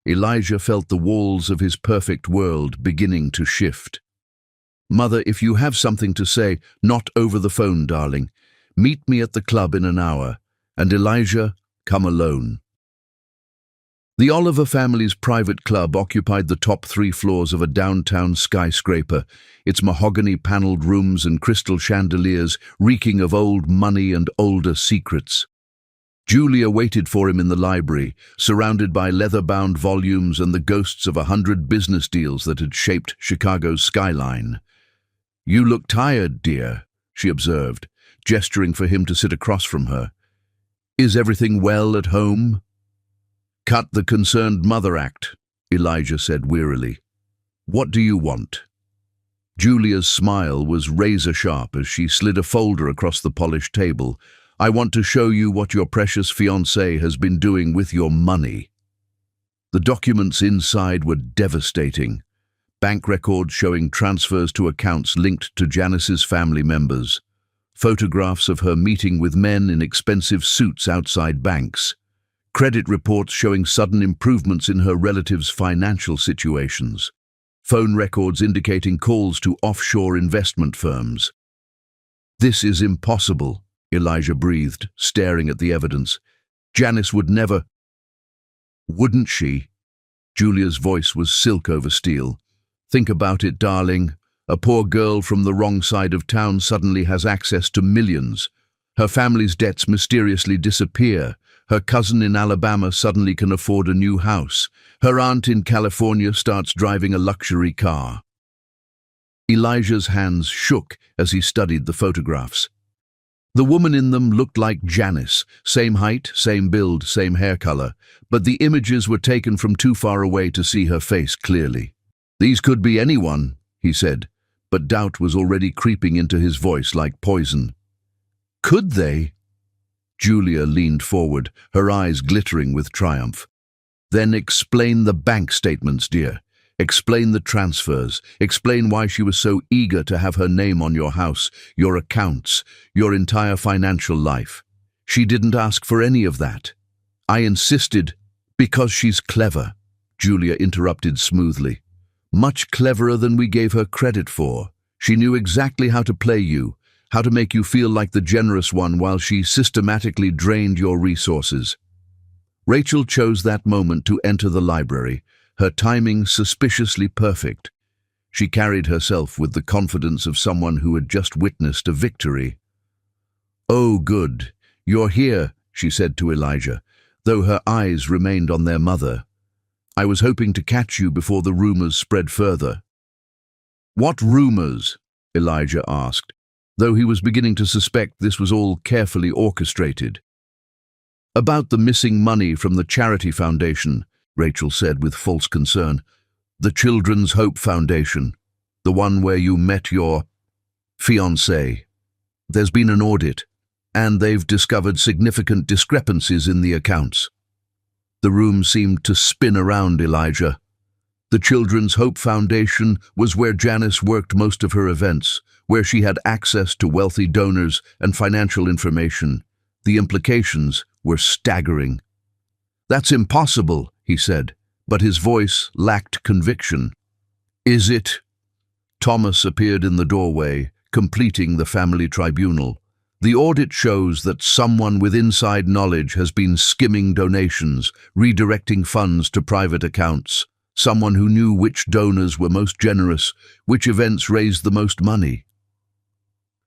Elijah felt the walls of his perfect world beginning to shift. "Mother, if you have something to say, not over the phone, darling. Meet me at the club in an hour. And Elijah, come alone." The Oliver family's private club occupied the top 3 floors of a downtown skyscraper, its mahogany-paneled rooms and crystal chandeliers reeking of old money and older secrets. Julia waited for him in the library, surrounded by leather-bound volumes and the ghosts of 100 business deals that had shaped Chicago's skyline. "You look tired, dear," she observed, gesturing for him to sit across from her. "Is everything well at home?" Cut the concerned mother act, Elijah said wearily. What do you want? Julia's smile was razor-sharp as she slid a folder across the polished table. I want to show you what your precious fiancé has been doing with your money. The documents inside were devastating. Bank records showing transfers to accounts linked to Janice's family members. Photographs of her meeting with men in expensive suits outside banks. Credit reports showing sudden improvements in her relatives' financial situations. Phone records indicating calls to offshore investment firms. This is impossible, Elijah breathed, staring at the evidence. Janice would never... Wouldn't she? Julia's voice was silk over steel. Think about it, darling. A poor girl from the wrong side of town suddenly has access to millions. Her family's debts mysteriously disappear. Her cousin in Alabama suddenly can afford a new house. Her aunt in California starts driving a luxury car. Elijah's hands shook as he studied the photographs. The woman in them looked like Janice, same height, same build, same hair color, but the images were taken from too far away to see her face clearly. These could be anyone, he said, but doubt was already creeping into his voice like poison. Could they? Julia leaned forward, her eyes glittering with triumph. Then explain the bank statements, dear. Explain the transfers. Explain why she was so eager to have her name on your house, your accounts, your entire financial life. She didn't ask for any of that. I insisted, because she's clever, Julia interrupted smoothly. Much cleverer than we gave her credit for. She knew exactly how to play you, how to make you feel like the generous one while she systematically drained your resources. Rachel chose that moment to enter the library, her timing suspiciously perfect. She carried herself with the confidence of someone who had just witnessed a victory. Oh, good. You're here, she said to Elijah, though her eyes remained on their mother. I was hoping to catch you before the rumors spread further. What rumors? Elijah asked, though he was beginning to suspect this was all carefully orchestrated. About the missing money from the charity foundation, Rachel said with false concern. The Children's Hope Foundation, the one where you met your fiancé. There's been an audit, and they've discovered significant discrepancies in the accounts. The room seemed to spin around Elijah. The Children's Hope Foundation was where Janice worked most of her events, where she had access to wealthy donors and financial information. The implications were staggering. That's impossible, he said, but his voice lacked conviction. Is it? Thomas appeared in the doorway, completing the family tribunal. The audit shows that someone with inside knowledge has been skimming donations, redirecting funds to private accounts. Someone who knew which donors were most generous, which events raised the most money.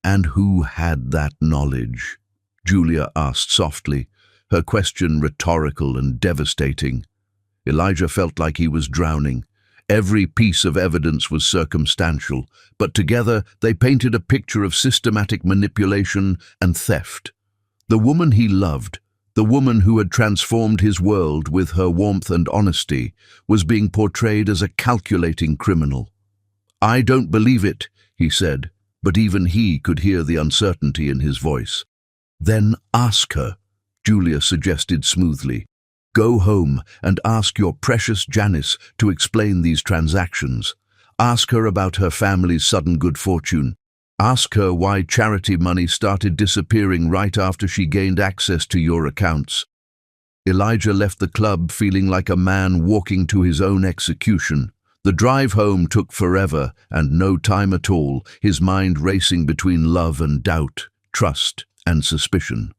And who had that knowledge? Julia asked softly, her question rhetorical and devastating. Elijah felt like he was drowning. Every piece of evidence was circumstantial, but together they painted a picture of systematic manipulation and theft. The woman he loved, the woman who had transformed his world with her warmth and honesty, was being portrayed as a calculating criminal. I don't believe it, he said, but even he could hear the uncertainty in his voice. Then ask her, Julia suggested smoothly. Go home and ask your precious Janice to explain these transactions. Ask her about her family's sudden good fortune. Ask her why charity money started disappearing right after she gained access to your accounts. Elijah left the club feeling like a man walking to his own execution. The drive home took forever and no time at all, his mind racing between love and doubt, trust and suspicion.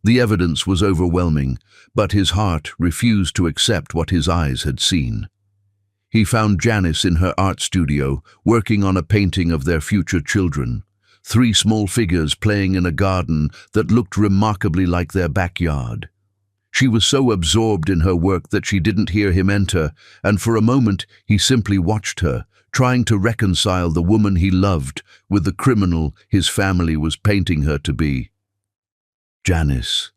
The evidence was overwhelming, but his heart refused to accept what his eyes had seen. He found Janice in her art studio, working on a painting of their future children, 3 small figures playing in a garden that looked remarkably like their backyard. She was so absorbed in her work that she didn't hear him enter, and for a moment he simply watched her, trying to reconcile the woman he loved with the criminal his family was painting her to be. Janice,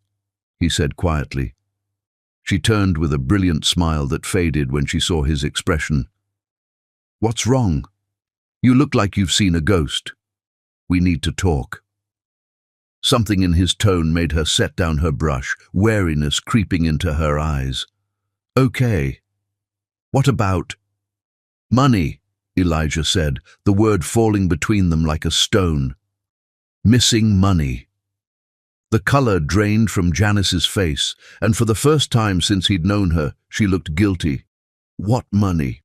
he said quietly. She turned with a brilliant smile that faded when she saw his expression. "What's wrong? You look like you've seen a ghost. We need to talk." Something in his tone made her set down her brush, wariness creeping into her eyes. "Okay. What about—" "Money," Elijah said, the word falling between them like a stone. "Missing money." The color drained from Janice's face, and for the first time since he'd known her, she looked guilty. "What money?"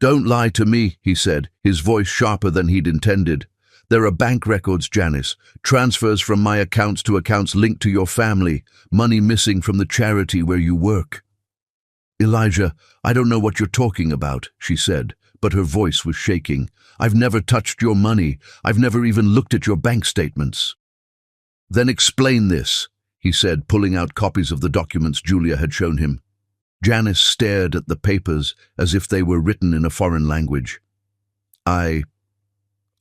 "Don't lie to me," he said, his voice sharper than he'd intended. "There are bank records, Janice, transfers from my accounts to accounts linked to your family, money missing from the charity where you work." "Elijah, I don't know what you're talking about," she said, but her voice was shaking. "I've never touched your money. I've never even looked at your bank statements." "Then explain this," he said, pulling out copies of the documents Julia had shown him. Janice stared at the papers as if they were written in a foreign language. I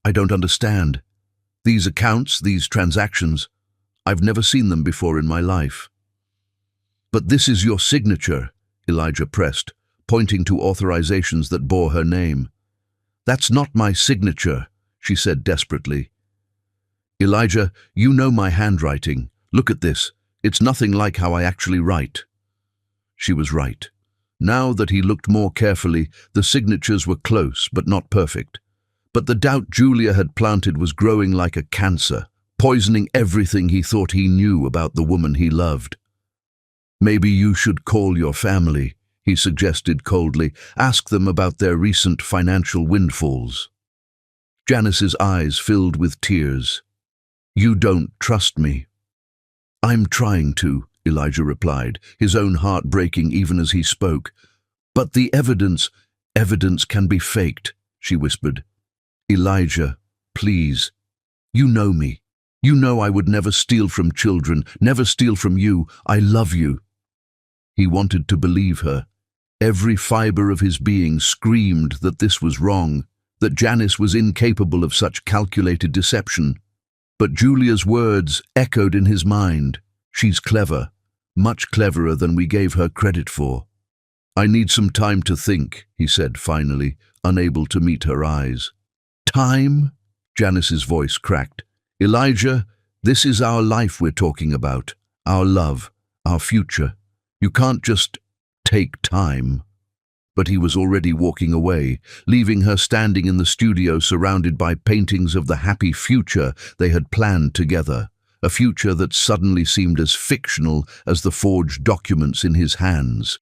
don't understand. These accounts, these transactions, I've never seen them before in my life." "But this is your signature," Elijah pressed, pointing to authorizations that bore her name. "That's not my signature," she said desperately. "Elijah, you know my handwriting. Look at this. It's nothing like how I actually write." She was right. Now that he looked more carefully, the signatures were close but not perfect. But the doubt Julia had planted was growing like a cancer, poisoning everything he thought he knew about the woman he loved. "Maybe you should call your family," he suggested coldly. "Ask them about their recent financial windfalls." Janice's eyes filled with tears. "You don't trust me." "I'm trying to," Elijah replied, his own heart breaking even as he spoke. "But the evidence can be faked," she whispered. "Elijah, please. You know me. You know I would never steal from children, never steal from you. I love you." He wanted to believe her. Every fiber of his being screamed that this was wrong, that Janice was incapable of such calculated deception. But Julia's words echoed in his mind. "She's clever, much cleverer than we gave her credit for." "I need some time to think," he said finally, unable to meet her eyes. "Time?" Janice's voice cracked. "Elijah, this is our life we're talking about, our love, our future. You can't just take time." But he was already walking away, leaving her standing in the studio surrounded by paintings of the happy future they had planned together, a future that suddenly seemed as fictional as the forged documents in his hands.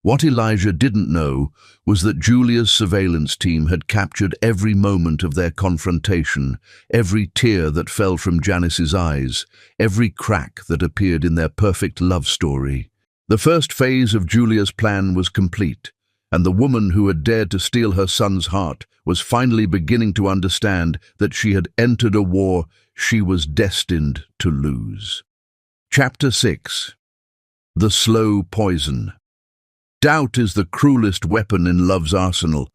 What Elijah didn't know was that Julia's surveillance team had captured every moment of their confrontation, every tear that fell from Janice's eyes, every crack that appeared in their perfect love story. The first phase of Julia's plan was complete, and the woman who had dared to steal her son's heart was finally beginning to understand that she had entered a war she was destined to lose. Chapter 6. The Slow Poison. Doubt is the cruelest weapon in love's arsenal.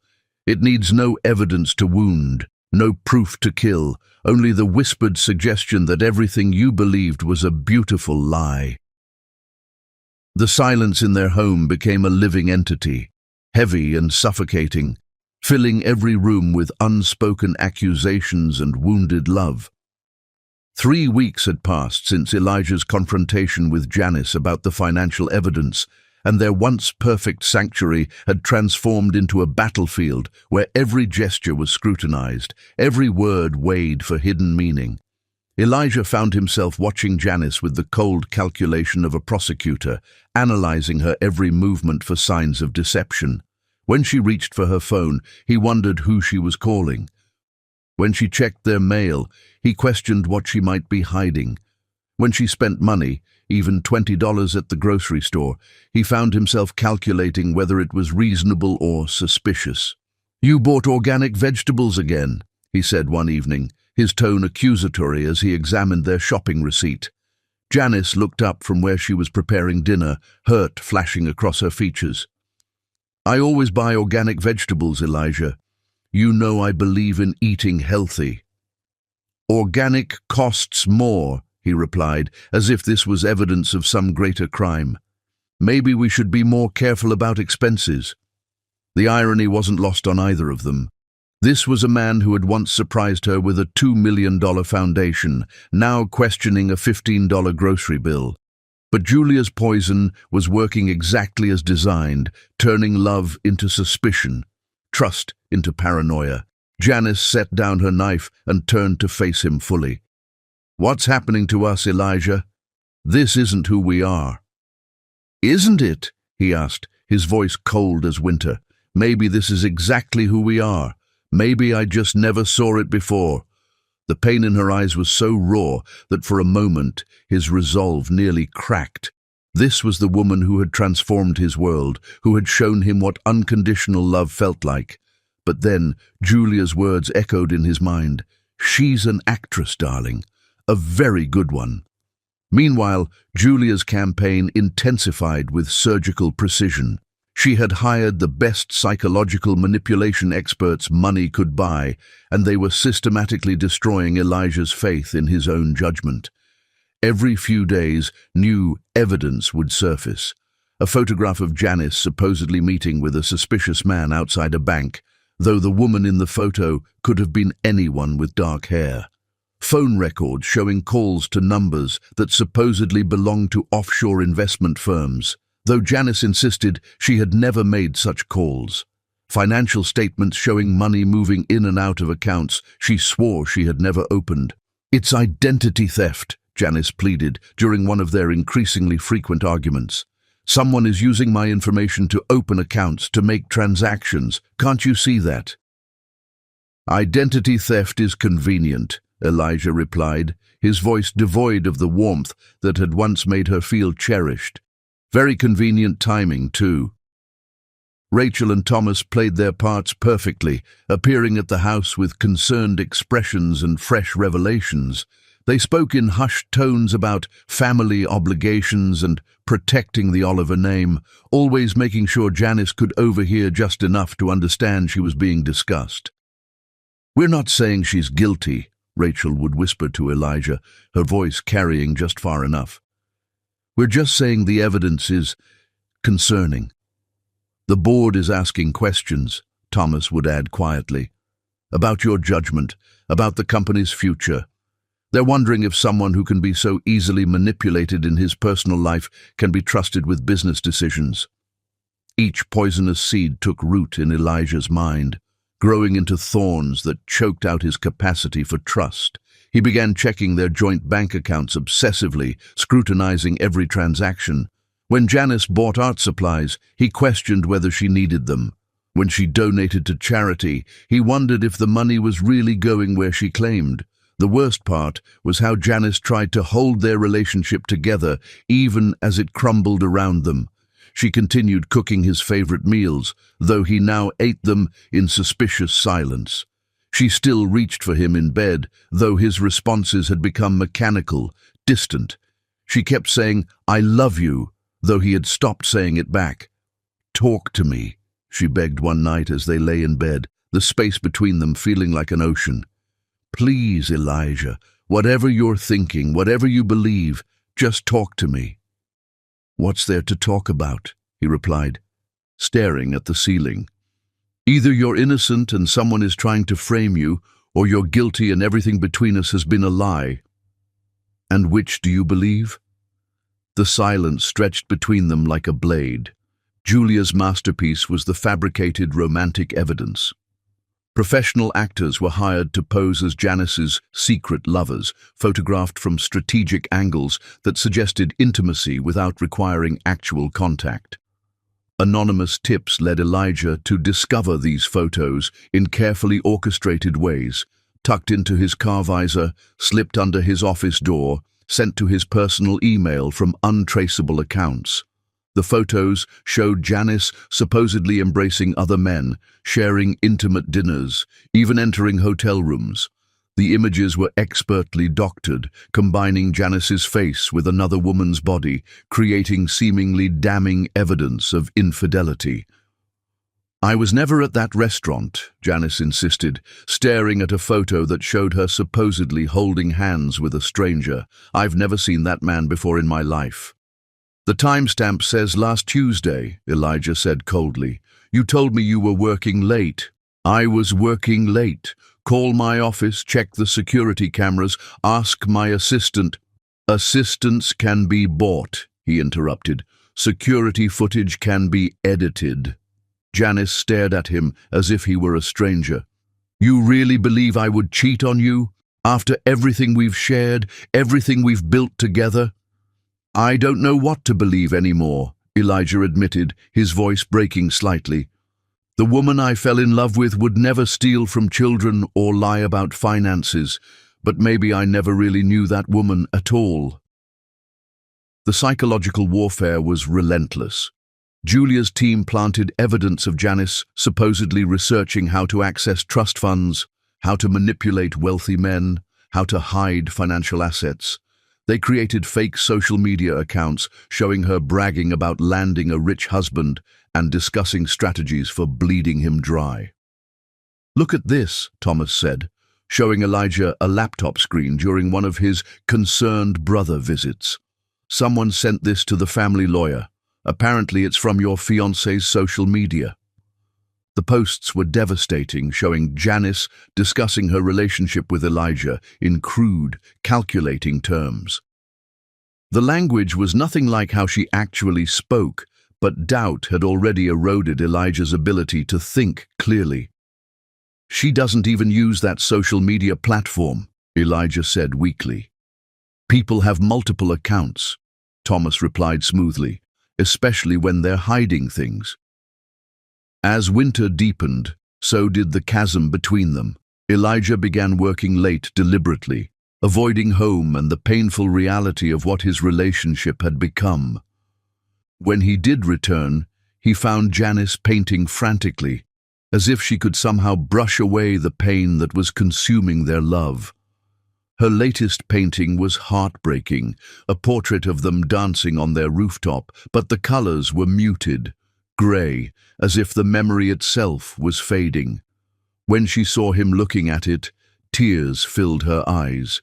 It needs no evidence to wound, no proof to kill, only the whispered suggestion that everything you believed was a beautiful lie. The silence in their home became a living entity, heavy and suffocating, filling every room with unspoken accusations and wounded love. 3 weeks had passed since Elijah's confrontation with Janice about the financial evidence, and their once perfect sanctuary had transformed into a battlefield where every gesture was scrutinized, every word weighed for hidden meaning. Elijah found himself watching Janice with the cold calculation of a prosecutor, analyzing her every movement for signs of deception. When she reached for her phone, he wondered who she was calling. When she checked their mail, he questioned what she might be hiding. When she spent money, even $20 at the grocery store, he found himself calculating whether it was reasonable or suspicious. "You bought organic vegetables again," he said one evening, his tone accusatory as he examined their shopping receipt. Janice looked up from where she was preparing dinner, hurt flashing across her features. "I always buy organic vegetables, Elijah. You know I believe in eating healthy." "Organic costs more," he replied, as if this was evidence of some greater crime. Maybe we should be more careful about expenses." The irony wasn't lost on either of them. This was a man who had once surprised her with a $2 million foundation, now questioning a $15 grocery bill. But Julia's poison was working exactly as designed, turning love into suspicion, trust into paranoia. Janice set down her knife and turned to face him fully. "What's happening to us, Elijah? This isn't who we are." "Isn't it?" he asked, his voice cold as winter. "Maybe this is exactly who we are. Maybe I just never saw it before." The pain in her eyes was so raw that for a moment his resolve nearly cracked. This was the woman who had transformed his world, who had shown him what unconditional love felt like. But then Julia's words echoed in his mind. "She's an actress, darling. A very good one." Meanwhile, Julia's campaign intensified with surgical precision. She had hired the best psychological manipulation experts money could buy, and they were systematically destroying Elijah's faith in his own judgment. Every few days, new evidence would surface. A photograph of Janice supposedly meeting with a suspicious man outside a bank, though the woman in the photo could have been anyone with dark hair. Phone records showing calls to numbers that supposedly belonged to offshore investment firms, though Janice insisted she had never made such calls. Financial statements showing money moving in and out of accounts she swore she had never opened. "It's identity theft," Janice pleaded during one of their increasingly frequent arguments. "Someone is using my information to open accounts, to make transactions. Can't you see that?" "Identity theft is convenient," Elijah replied, his voice devoid of the warmth that had once made her feel cherished. "Very convenient timing, too." Rachel and Thomas played their parts perfectly, appearing at the house with concerned expressions and fresh revelations. They spoke in hushed tones about family obligations and protecting the Oliver name, always making sure Janice could overhear just enough to understand she was being discussed. "We're not saying she's guilty," Rachel would whisper to Elijah, her voice carrying just far enough. "We're just saying the evidence is concerning." "The board is asking questions," Thomas would add quietly, "about your judgment, about the company's future. They're wondering if someone who can be so easily manipulated in his personal life can be trusted with business decisions." Each poisonous seed took root in Elijah's mind, growing into thorns that choked out his capacity for trust. He began checking their joint bank accounts obsessively, scrutinizing every transaction. When Janice bought art supplies, he questioned whether she needed them. When she donated to charity, he wondered if the money was really going where she claimed. The worst part was how Janice tried to hold their relationship together, even as it crumbled around them. She continued cooking his favorite meals, though he now ate them in suspicious silence. She still reached for him in bed, though his responses had become mechanical, distant. She kept saying, "I love you," though he had stopped saying it back. "Talk to me," she begged one night as they lay in bed, the space between them feeling like an ocean. "Please, Elijah, whatever you're thinking, whatever you believe, just talk to me." "What's there to talk about?" he replied, staring at the ceiling. "Either you're innocent and someone is trying to frame you, or you're guilty and everything between us has been a lie. And which do you believe?" The silence stretched between them like a blade. Julia's masterpiece was the fabricated romantic evidence. Professional actors were hired to pose as Janice's secret lovers, photographed from strategic angles that suggested intimacy without requiring actual contact. Anonymous tips led Elijah to discover these photos in carefully orchestrated ways, tucked into his car visor, slipped under his office door, sent to his personal email from untraceable accounts. The photos showed Janice supposedly embracing other men, sharing intimate dinners, even entering hotel rooms. The images were expertly doctored, combining Janice's face with another woman's body, creating seemingly damning evidence of infidelity. "I was never at that restaurant," Janice insisted, staring at a photo that showed her supposedly holding hands with a stranger. "I've never seen that man before in my life." The timestamp says last Tuesday, Elijah said coldly. You told me you were working late. I was working late. Call my office, check the security cameras, ask my assistant. Assistants can be bought, he interrupted. Security footage can be edited. Janice stared at him as if he were a stranger. You really believe I would cheat on you? After everything we've shared, everything we've built together? I don't know what to believe anymore, Elijah admitted, his voice breaking slightly. The woman I fell in love with would never steal from children or lie about finances, but maybe I never really knew that woman at all. The psychological warfare was relentless. Julia's team planted evidence of Janice supposedly researching how to access trust funds, how to manipulate wealthy men, how to hide financial assets. They created fake social media accounts showing her bragging about landing a rich husband and discussing strategies for bleeding him dry. Look at this, Thomas said, showing Elijah a laptop screen during one of his concerned brother visits. Someone sent this to the family lawyer. Apparently it's from your fiancé's social media. The posts were devastating, showing Janice discussing her relationship with Elijah in crude, calculating terms. The language was nothing like how she actually spoke, but doubt had already eroded Elijah's ability to think clearly. She doesn't even use that social media platform, Elijah said weakly. People have multiple accounts, Thomas replied smoothly, especially when they're hiding things. As winter deepened, so did the chasm between them. Elijah began working late deliberately, avoiding home and the painful reality of what his relationship had become. When he did return, he found Janice painting frantically, as if she could somehow brush away the pain that was consuming their love. Her latest painting was heartbreaking, a portrait of them dancing on their rooftop, but the colors were muted, grey, as if the memory itself was fading. When she saw him looking at it, tears filled her eyes.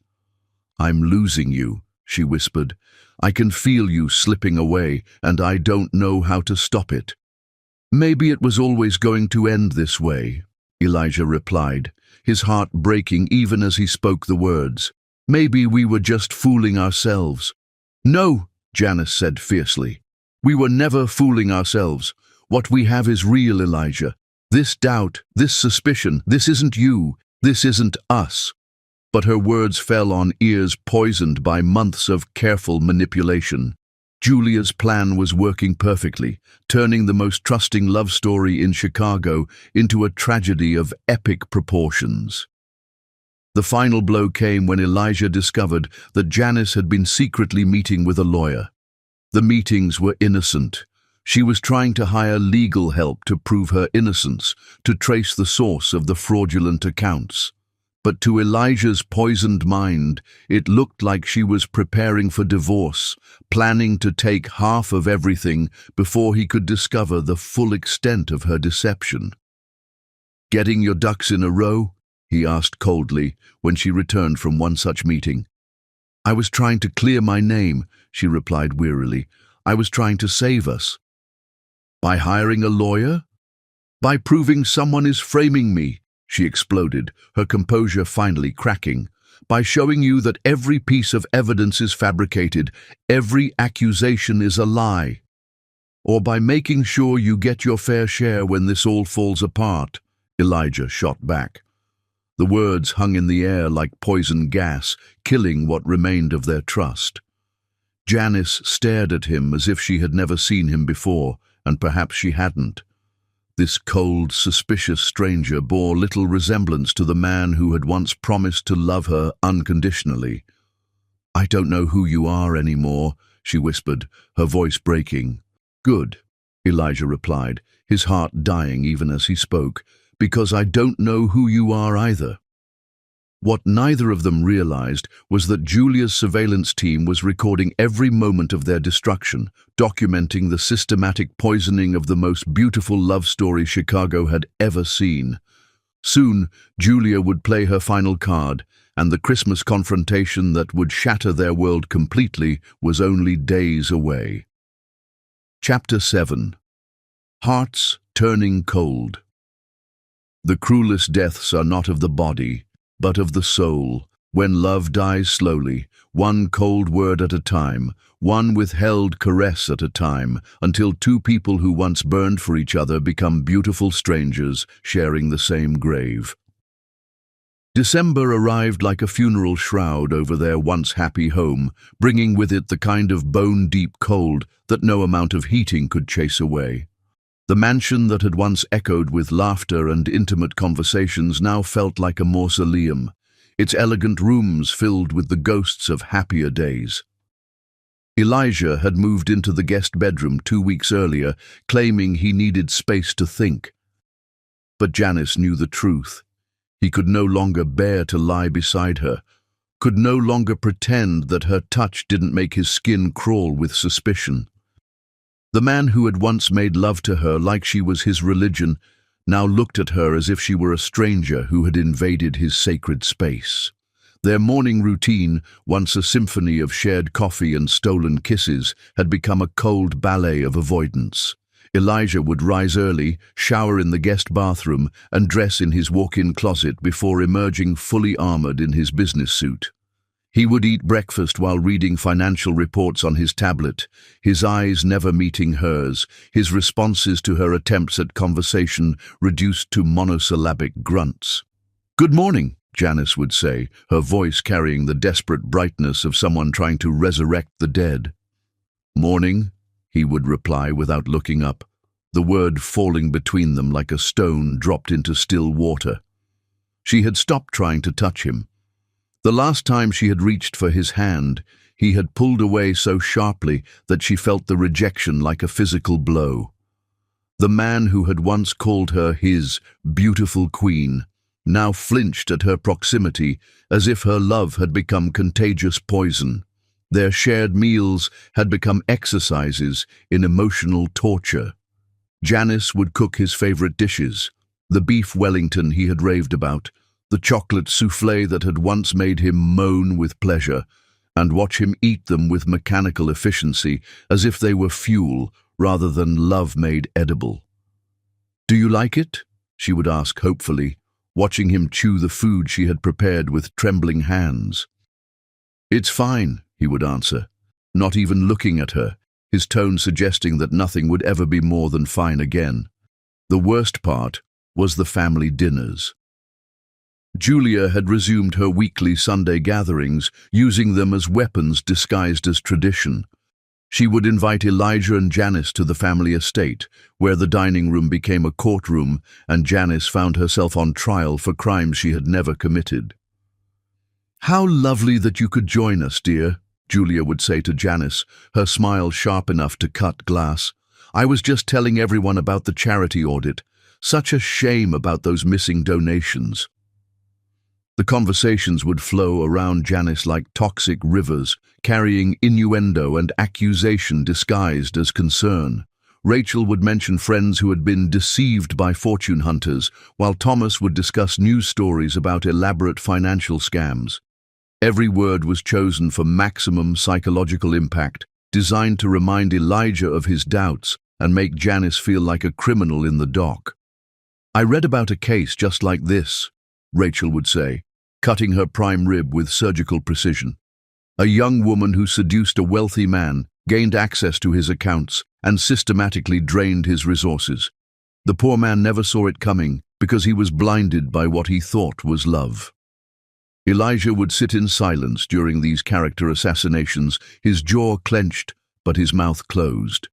I'm losing you, she whispered. I can feel you slipping away, and I don't know how to stop it. Maybe it was always going to end this way, Elijah replied, his heart breaking even as he spoke the words. Maybe we were just fooling ourselves. No, Janice said fiercely. We were never fooling ourselves. What we have is real, Elijah. This doubt, this suspicion, this isn't you, this isn't us. But her words fell on ears poisoned by months of careful manipulation. Julia's plan was working perfectly, turning the most trusting love story in Chicago into a tragedy of epic proportions. The final blow came when Elijah discovered that Janice had been secretly meeting with a lawyer. The meetings were innocent. She was trying to hire legal help to prove her innocence, to trace the source of the fraudulent accounts. But to Elijah's poisoned mind, it looked like she was preparing for divorce, planning to take half of everything before he could discover the full extent of her deception. Getting your ducks in a row? He asked coldly when she returned from one such meeting. I was trying to clear my name, she replied wearily. I was trying to save us. By hiring a lawyer? By proving someone is framing me, she exploded, her composure finally cracking. By showing you that every piece of evidence is fabricated, every accusation is a lie. Or by making sure you get your fair share when this all falls apart, Elijah shot back. The words hung in the air like poison gas, killing what remained of their trust. Janice stared at him as if she had never seen him before, and perhaps she hadn't. This cold, suspicious stranger bore little resemblance to the man who had once promised to love her unconditionally. I don't know who you are anymore, she whispered, her voice breaking. Good, Elijah replied, his heart dying even as he spoke, because I don't know who you are either. What neither of them realized was that Julia's surveillance team was recording every moment of their destruction, documenting the systematic poisoning of the most beautiful love story Chicago had ever seen. Soon, Julia would play her final card, and the Christmas confrontation that would shatter their world completely was only days away. Chapter 7. Hearts Turning Cold. The cruelest deaths are not of the body, but of the soul, when love dies slowly, one cold word at a time, one withheld caress at a time, until two people who once burned for each other become beautiful strangers sharing the same grave. December arrived like a funeral shroud over their once happy home, bringing with it the kind of bone-deep cold that no amount of heating could chase away. The mansion that had once echoed with laughter and intimate conversations now felt like a mausoleum, its elegant rooms filled with the ghosts of happier days. Elijah had moved into the guest bedroom 2 weeks earlier, claiming he needed space to think. But Janice knew the truth. He could no longer bear to lie beside her, could no longer pretend that her touch didn't make his skin crawl with suspicion. The man who had once made love to her like she was his religion now looked at her as if she were a stranger who had invaded his sacred space. Their morning routine, once a symphony of shared coffee and stolen kisses, had become a cold ballet of avoidance. Elijah would rise early, shower in the guest bathroom, and dress in his walk-in closet before emerging fully armored in his business suit. He would eat breakfast while reading financial reports on his tablet, his eyes never meeting hers, his responses to her attempts at conversation reduced to monosyllabic grunts. "Good morning," Janice would say, her voice carrying the desperate brightness of someone trying to resurrect the dead. "Morning," he would reply without looking up, the word falling between them like a stone dropped into still water. She had stopped trying to touch him. The last time she had reached for his hand, he had pulled away so sharply that she felt the rejection like a physical blow. The man who had once called her his beautiful queen now flinched at her proximity as if her love had become contagious poison. Their shared meals had become exercises in emotional torture. Janice would cook his favorite dishes, the beef Wellington he had raved about, the chocolate soufflé that had once made him moan with pleasure, and watch him eat them with mechanical efficiency as if they were fuel rather than love made edible. "Do you like it?" she would ask hopefully, watching him chew the food she had prepared with trembling hands. "It's fine," he would answer, not even looking at her, his tone suggesting that nothing would ever be more than fine again. The worst part was the family dinners. Julia had resumed her weekly Sunday gatherings, using them as weapons disguised as tradition. She would invite Elijah and Janice to the family estate, where the dining room became a courtroom and Janice found herself on trial for crimes she had never committed. "How lovely that you could join us, dear," Julia would say to Janice, her smile sharp enough to cut glass. "I was just telling everyone about the charity audit. Such a shame about those missing donations." The conversations would flow around Janice like toxic rivers, carrying innuendo and accusation disguised as concern. Rachel would mention friends who had been deceived by fortune hunters, while Thomas would discuss news stories about elaborate financial scams. Every word was chosen for maximum psychological impact, designed to remind Elijah of his doubts and make Janice feel like a criminal in the dock. "I read about a case just like this," Rachel would say, cutting her prime rib with surgical precision. "A young woman who seduced a wealthy man, gained access to his accounts, and systematically drained his resources. The poor man never saw it coming because he was blinded by what he thought was love." Elijah would sit in silence during these character assassinations, his jaw clenched but his mouth closed.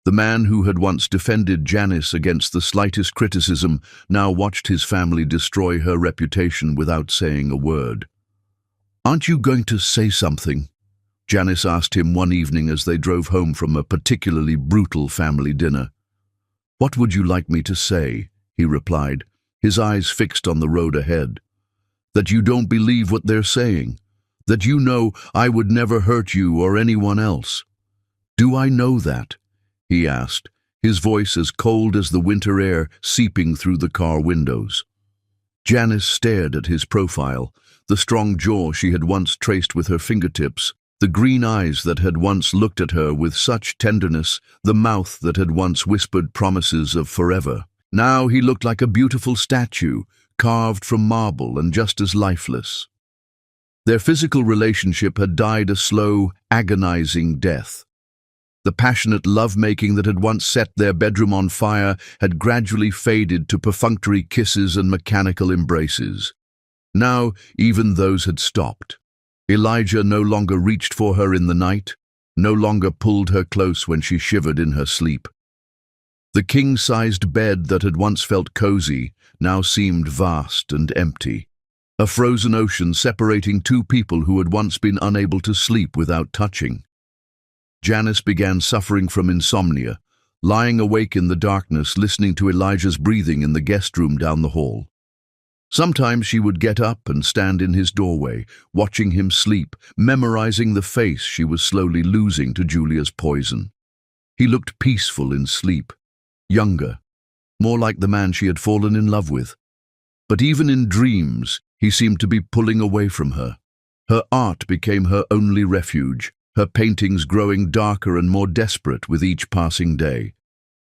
The man who had once defended Janice against the slightest criticism now watched his family destroy her reputation without saying a word. "Aren't you going to say something?" Janice asked him one evening as they drove home from a particularly brutal family dinner. "What would you like me to say?" he replied, his eyes fixed on the road ahead. "That you don't believe what they're saying. That you know I would never hurt you or anyone else." "Do I know that?" he asked, his voice as cold as the winter air seeping through the car windows. Janice stared at his profile, the strong jaw she had once traced with her fingertips, The green eyes that had once looked at her with such tenderness, the mouth that had once whispered promises of forever. Now he looked like a beautiful statue, carved from marble and just as lifeless. Their physical relationship had died a slow, agonizing death. The passionate love-making that had once set their bedroom on fire had gradually faded to perfunctory kisses and mechanical embraces. Now, even those had stopped. Elijah no longer reached for her in the night, no longer pulled her close when she shivered in her sleep. The king-sized bed that had once felt cozy now seemed vast and empty, a frozen ocean separating two people who had once been unable to sleep without touching. Janice began suffering from insomnia, lying awake in the darkness listening to Elijah's breathing in the guest room down the hall. Sometimes she would get up and stand in his doorway, watching him sleep, memorizing the face she was slowly losing to Julia's poison. He looked peaceful in sleep, younger, more like the man she had fallen in love with. But even in dreams, he seemed to be pulling away from her. Her art became her only refuge, her paintings growing darker and more desperate with each passing day.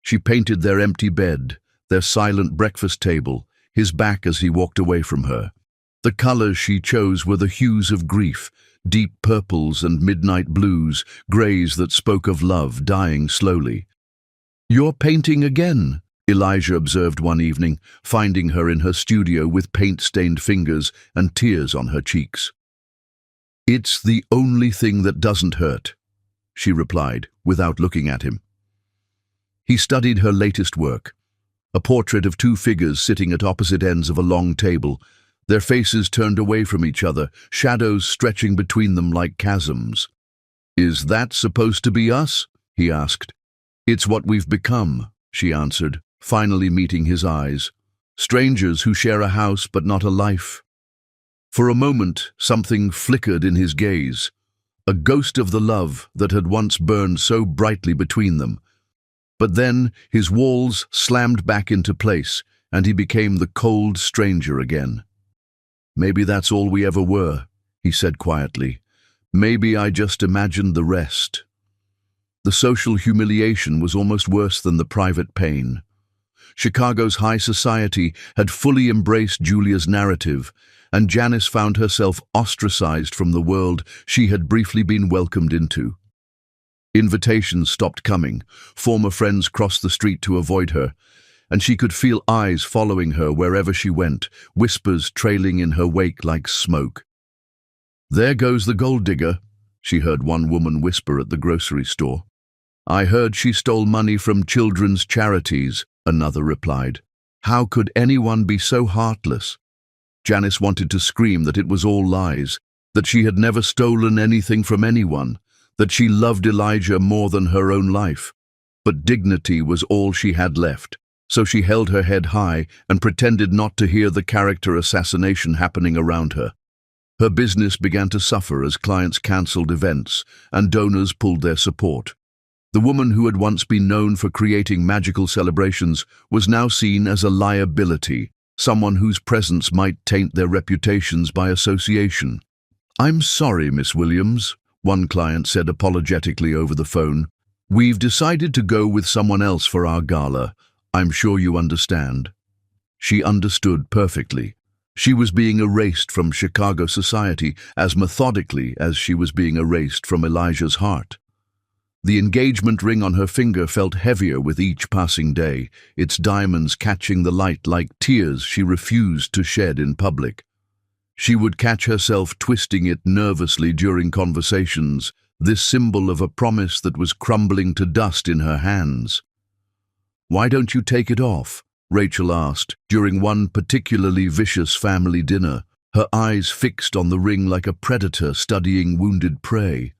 She painted their empty bed, their silent breakfast table, his back as he walked away from her. The colors she chose were the hues of grief, deep purples and midnight blues, grays that spoke of love dying slowly. "You're painting again," Elijah observed one evening, finding her in her studio with paint-stained fingers and tears on her cheeks. "It's the only thing that doesn't hurt," she replied, without looking at him. He studied her latest work, a portrait of two figures sitting at opposite ends of a long table, their faces turned away from each other, shadows stretching between them like chasms. "Is that supposed to be us?" he asked. "It's what we've become," she answered, finally meeting his eyes. "Strangers who share a house but not a life." For a moment, something flickered in his gaze, a ghost of the love that had once burned so brightly between them. But then his walls slammed back into place, and he became the cold stranger again. "Maybe that's all we ever were," he said quietly. "Maybe I just imagined the rest." The social humiliation was almost worse than the private pain. Chicago's high society had fully embraced Julia's narrative, and Janice found herself ostracized from the world she had briefly been welcomed into. Invitations stopped coming, former friends crossed the street to avoid her, and she could feel eyes following her wherever she went, whispers trailing in her wake like smoke. "There goes the gold digger," she heard one woman whisper at the grocery store. "I heard she stole money from children's charities," another replied. "How could anyone be so heartless?" Janice wanted to scream that it was all lies, that she had never stolen anything from anyone, that she loved Elijah more than her own life. But dignity was all she had left, so she held her head high and pretended not to hear the character assassination happening around her. Her business began to suffer as clients cancelled events and donors pulled their support. The woman who had once been known for creating magical celebrations was now seen as a liability, someone whose presence might taint their reputations by association. "I'm sorry, Miss Williams," one client said apologetically over the phone. "We've decided to go with someone else for our gala. I'm sure you understand." She understood perfectly. She was being erased from Chicago society as methodically as she was being erased from Elijah's heart. The engagement ring on her finger felt heavier with each passing day, its diamonds catching the light like tears she refused to shed in public. She would catch herself twisting it nervously during conversations, this symbol of a promise that was crumbling to dust in her hands. "Why don't you take it off?" Rachel asked during one particularly vicious family dinner, her eyes fixed on the ring like a predator studying wounded prey.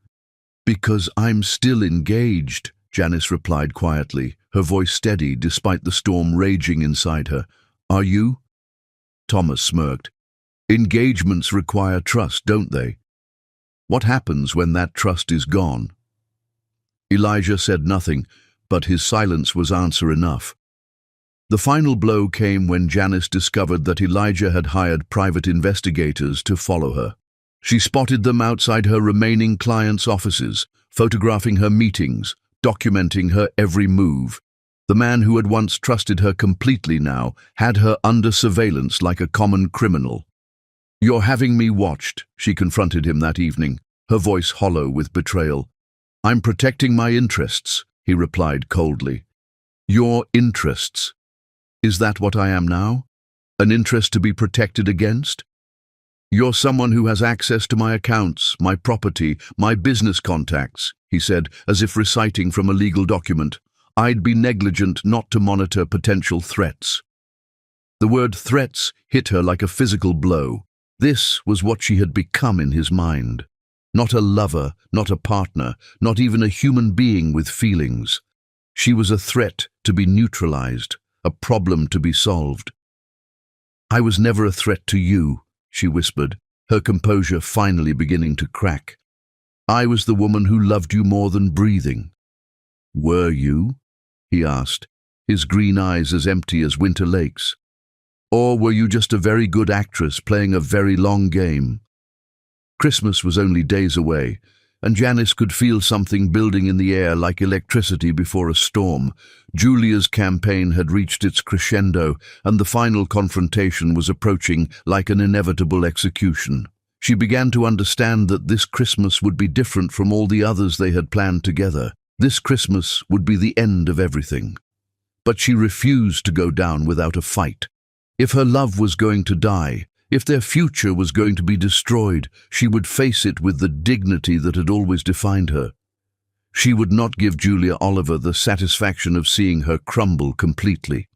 "Because I'm still engaged," Janice replied quietly, her voice steady despite the storm raging inside her. "Are you?" Thomas smirked. "Engagements require trust, don't they? What happens when that trust is gone?" Elijah said nothing, but his silence was answer enough. The final blow came when Janice discovered that Elijah had hired private investigators to follow her. She spotted them outside her remaining clients' offices, photographing her meetings, documenting her every move. The man who had once trusted her completely now had her under surveillance like a common criminal. "You're having me watched," she confronted him that evening, her voice hollow with betrayal. "I'm protecting my interests," he replied coldly. "Your interests? Is that what I am now? An interest to be protected against? You're someone who has access to my accounts, my property, my business contacts," he said, as if reciting from a legal document. "I'd be negligent not to monitor potential threats." The word threats hit her like a physical blow. This was what she had become in his mind. Not a lover, not a partner, not even a human being with feelings. She was a threat to be neutralized, a problem to be solved. "I was never a threat to you," she whispered, her composure finally beginning to crack. "I was the woman who loved you more than breathing." "Were you?" he asked, his green eyes as empty as winter lakes. "Or were you just a very good actress playing a very long game?" Christmas was only days away, and Janice could feel something building in the air like electricity before a storm. Julia's campaign had reached its crescendo, and the final confrontation was approaching like an inevitable execution. She began to understand that this Christmas would be different from all the others they had planned together. This Christmas would be the end of everything. But she refused to go down without a fight. If her love was going to die, if their future was going to be destroyed, she would face it with the dignity that had always defined her. She would not give Julia Oliver the satisfaction of seeing her crumble completely.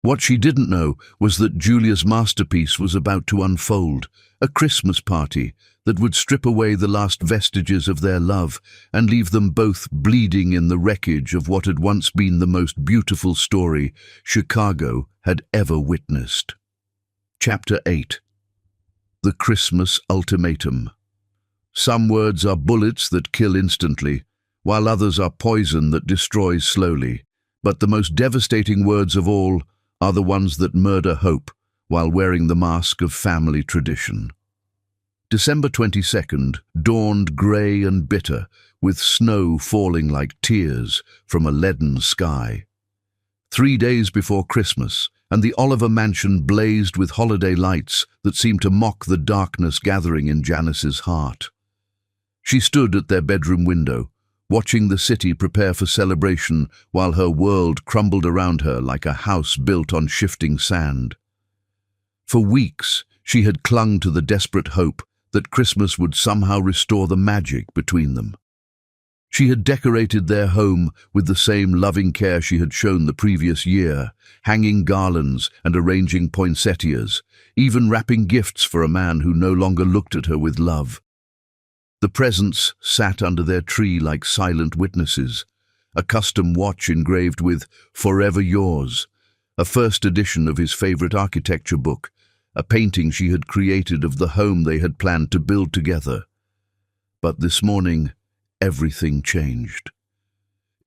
What she didn't know was that Julia's masterpiece was about to unfold, a Christmas party that would strip away the last vestiges of their love and leave them both bleeding in the wreckage of what had once been the most beautiful story Chicago had ever witnessed. Chapter 8. The Christmas Ultimatum. Some words are bullets that kill instantly, while others are poison that destroys slowly. But the most devastating words of all are the ones that murder hope while wearing the mask of family tradition. December 22nd dawned grey and bitter, with snow falling like tears from a leaden sky. 3 days before Christmas, and the Oliver mansion blazed with holiday lights that seemed to mock the darkness gathering in Janice's heart. She stood at their bedroom window, watching the city prepare for celebration while her world crumbled around her like a house built on shifting sand. For weeks, she had clung to the desperate hope that Christmas would somehow restore the magic between them. She had decorated their home with the same loving care she had shown the previous year, hanging garlands and arranging poinsettias, even wrapping gifts for a man who no longer looked at her with love. The presents sat under their tree like silent witnesses, a custom watch engraved with "Forever Yours," a first edition of his favorite architecture book, a painting she had created of the home they had planned to build together. But this morning, everything changed.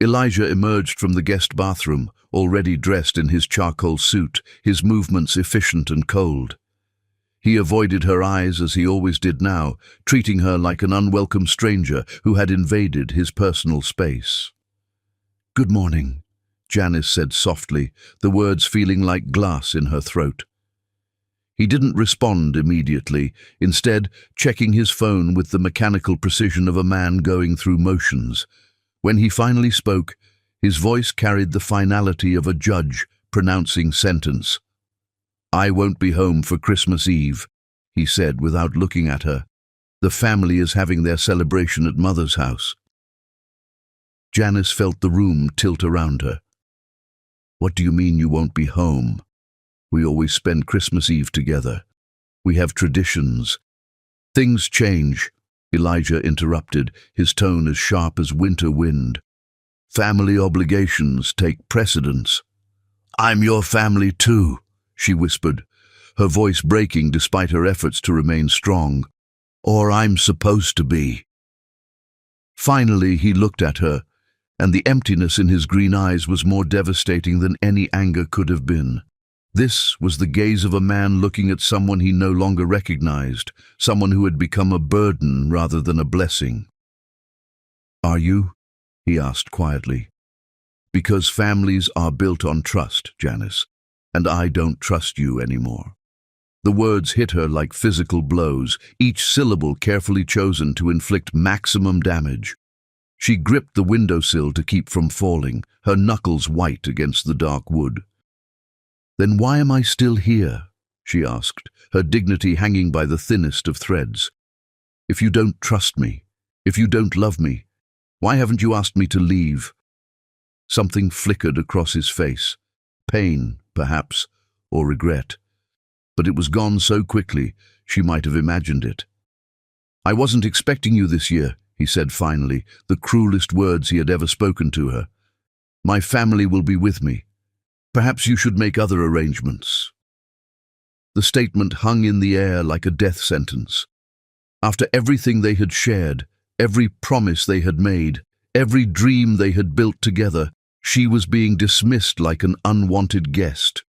Elijah emerged from the guest bathroom, already dressed in his charcoal suit, his movements efficient and cold. He avoided her eyes as he always did now, treating her like an unwelcome stranger who had invaded his personal space. "Good morning," Janice said softly, the words feeling like glass in her throat. He didn't respond immediately, instead checking his phone with the mechanical precision of a man going through motions. When he finally spoke, his voice carried the finality of a judge pronouncing sentence. "I won't be home for Christmas Eve," he said without looking at her. "The family is having their celebration at Mother's house." Janice felt the room tilt around her. "What do you mean you won't be home? We always spend Christmas Eve together. We have traditions." "Things change," Elijah interrupted, his tone as sharp as winter wind. "Family obligations take precedence." "I'm your family too," she whispered, her voice breaking despite her efforts to remain strong. "Or I'm supposed to be." Finally, he looked at her, and the emptiness in his green eyes was more devastating than any anger could have been. This was the gaze of a man looking at someone he no longer recognized, someone who had become a burden rather than a blessing. "Are you?" he asked quietly. "Because families are built on trust, Janice, and I don't trust you anymore." The words hit her like physical blows, each syllable carefully chosen to inflict maximum damage. She gripped the windowsill to keep from falling, her knuckles white against the dark wood. "Then why am I still here?" she asked, her dignity hanging by the thinnest of threads. "If you don't trust me, if you don't love me, why haven't you asked me to leave?" Something flickered across his face. Pain, perhaps, or regret. But it was gone so quickly, she might have imagined it. "I wasn't expecting you this year," he said finally, the cruelest words he had ever spoken to her. "My family will be with me. Perhaps you should make other arrangements." The statement hung in the air like a death sentence. After everything they had shared, every promise they had made, every dream they had built together, she was being dismissed like an unwanted guest.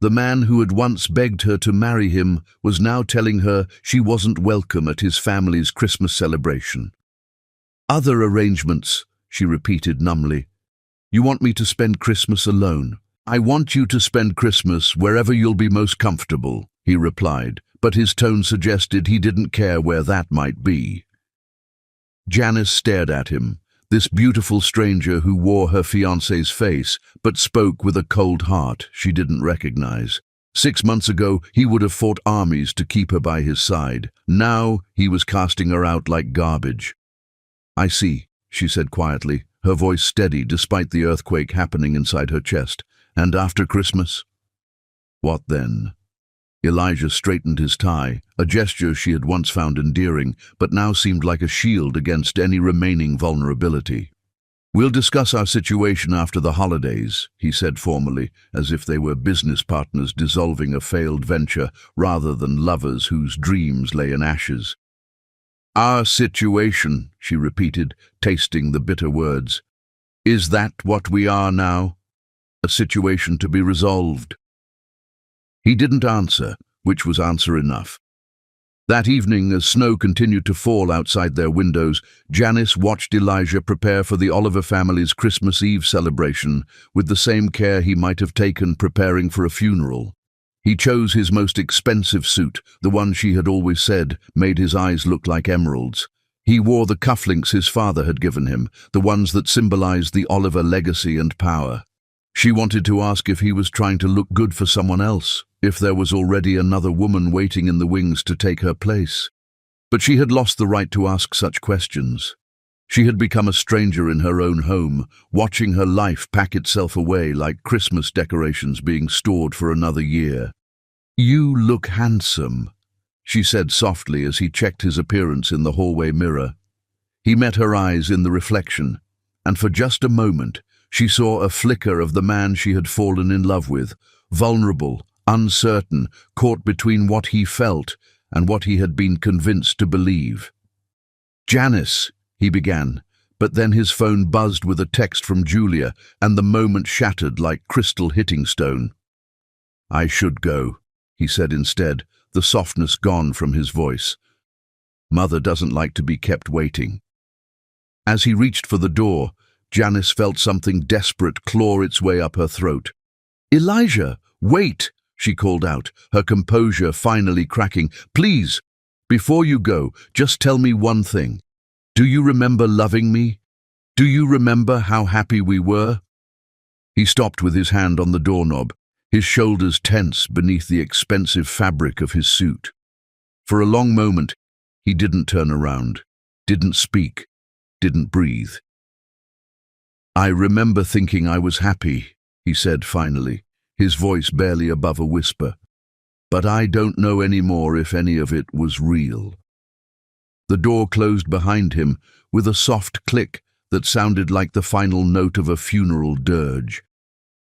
The man who had once begged her to marry him was now telling her she wasn't welcome at his family's Christmas celebration. "Other arrangements," she repeated numbly. "You want me to spend Christmas alone?" "I want you to spend Christmas wherever you'll be most comfortable," he replied, but his tone suggested he didn't care where that might be. Janice stared at him, this beautiful stranger who wore her fiancé's face, but spoke with a cold heart she didn't recognize. 6 months ago, he would have fought armies to keep her by his side. Now, he was casting her out like garbage. "I see," she said quietly, her voice steady despite the earthquake happening inside her chest. "And after Christmas?" "What then?" Elijah straightened his tie, a gesture she had once found endearing, but now seemed like a shield against any remaining vulnerability. "We'll discuss our situation after the holidays," he said formally, as if they were business partners dissolving a failed venture rather than lovers whose dreams lay in ashes. "Our situation," she repeated, tasting the bitter words. "Is that what we are now? A situation to be resolved?" He didn't answer, which was answer enough. That evening, as snow continued to fall outside their windows, Janice watched Elijah prepare for the Oliver family's Christmas Eve celebration with the same care he might have taken preparing for a funeral. He chose his most expensive suit, the one she had always said made his eyes look like emeralds. He wore the cufflinks his father had given him, the ones that symbolized the Oliver legacy and power. She wanted to ask if he was trying to look good for someone else, if there was already another woman waiting in the wings to take her place. But she had lost the right to ask such questions. She had become a stranger in her own home, watching her life pack itself away like Christmas decorations being stored for another year. "You look handsome," she said softly as he checked his appearance in the hallway mirror. He met her eyes in the reflection, and for just a moment, she saw a flicker of the man she had fallen in love with, vulnerable, uncertain, caught between what he felt and what he had been convinced to believe. "Janice," he began, but then his phone buzzed with a text from Julia, and the moment shattered like crystal hitting stone. "I should go," he said instead, the softness gone from his voice. "Mother doesn't like to be kept waiting." As he reached for the door, Janice felt something desperate claw its way up her throat. "Elijah, wait!" she called out, her composure finally cracking. "Please, before you go, just tell me one thing. Do you remember loving me? Do you remember how happy we were?" He stopped with his hand on the doorknob, his shoulders tense beneath the expensive fabric of his suit. For a long moment, he didn't turn around, didn't speak, didn't breathe. "I remember thinking I was happy," he said finally, his voice barely above a whisper. "But I don't know anymore if any of it was real." The door closed behind him with a soft click that sounded like the final note of a funeral dirge.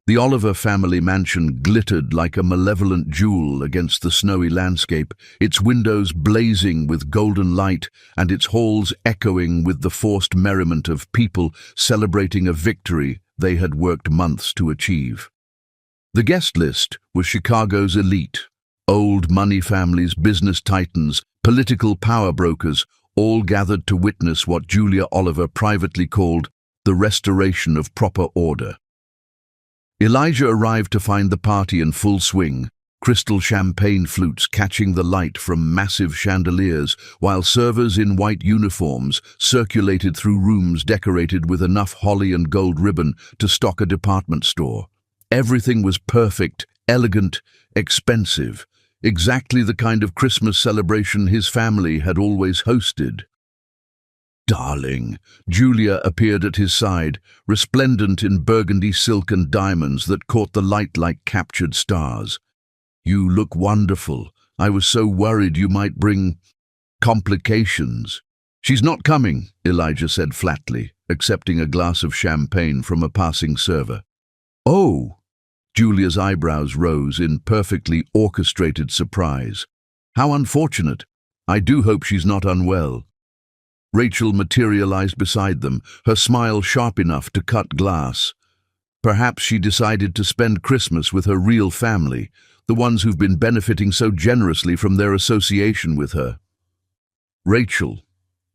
The Oliver family mansion glittered like a malevolent jewel against the snowy landscape, its windows blazing with golden light and its halls echoing with the forced merriment of people celebrating a victory they had worked months to achieve. The guest list was Chicago's elite. Old money families, business titans, political power brokers, all gathered to witness what Julia Oliver privately called the restoration of proper order. Elijah arrived to find the party in full swing, crystal champagne flutes catching the light from massive chandeliers, while servers in white uniforms circulated through rooms decorated with enough holly and gold ribbon to stock a department store. Everything was perfect, elegant, expensive, exactly the kind of Christmas celebration his family had always hosted. "Darling," Julia appeared at his side, resplendent in burgundy silk and diamonds that caught the light like captured stars. "You look wonderful. I was so worried you might bring complications." "She's not coming," Elijah said flatly, accepting a glass of champagne from a passing server. "Oh!" Julia's eyebrows rose in perfectly orchestrated surprise. "How unfortunate. I do hope she's not unwell." Rachel materialized beside them, her smile sharp enough to cut glass. Perhaps she decided to spend Christmas with her real family, the ones who've been benefiting so generously from their association with her. "Rachel,"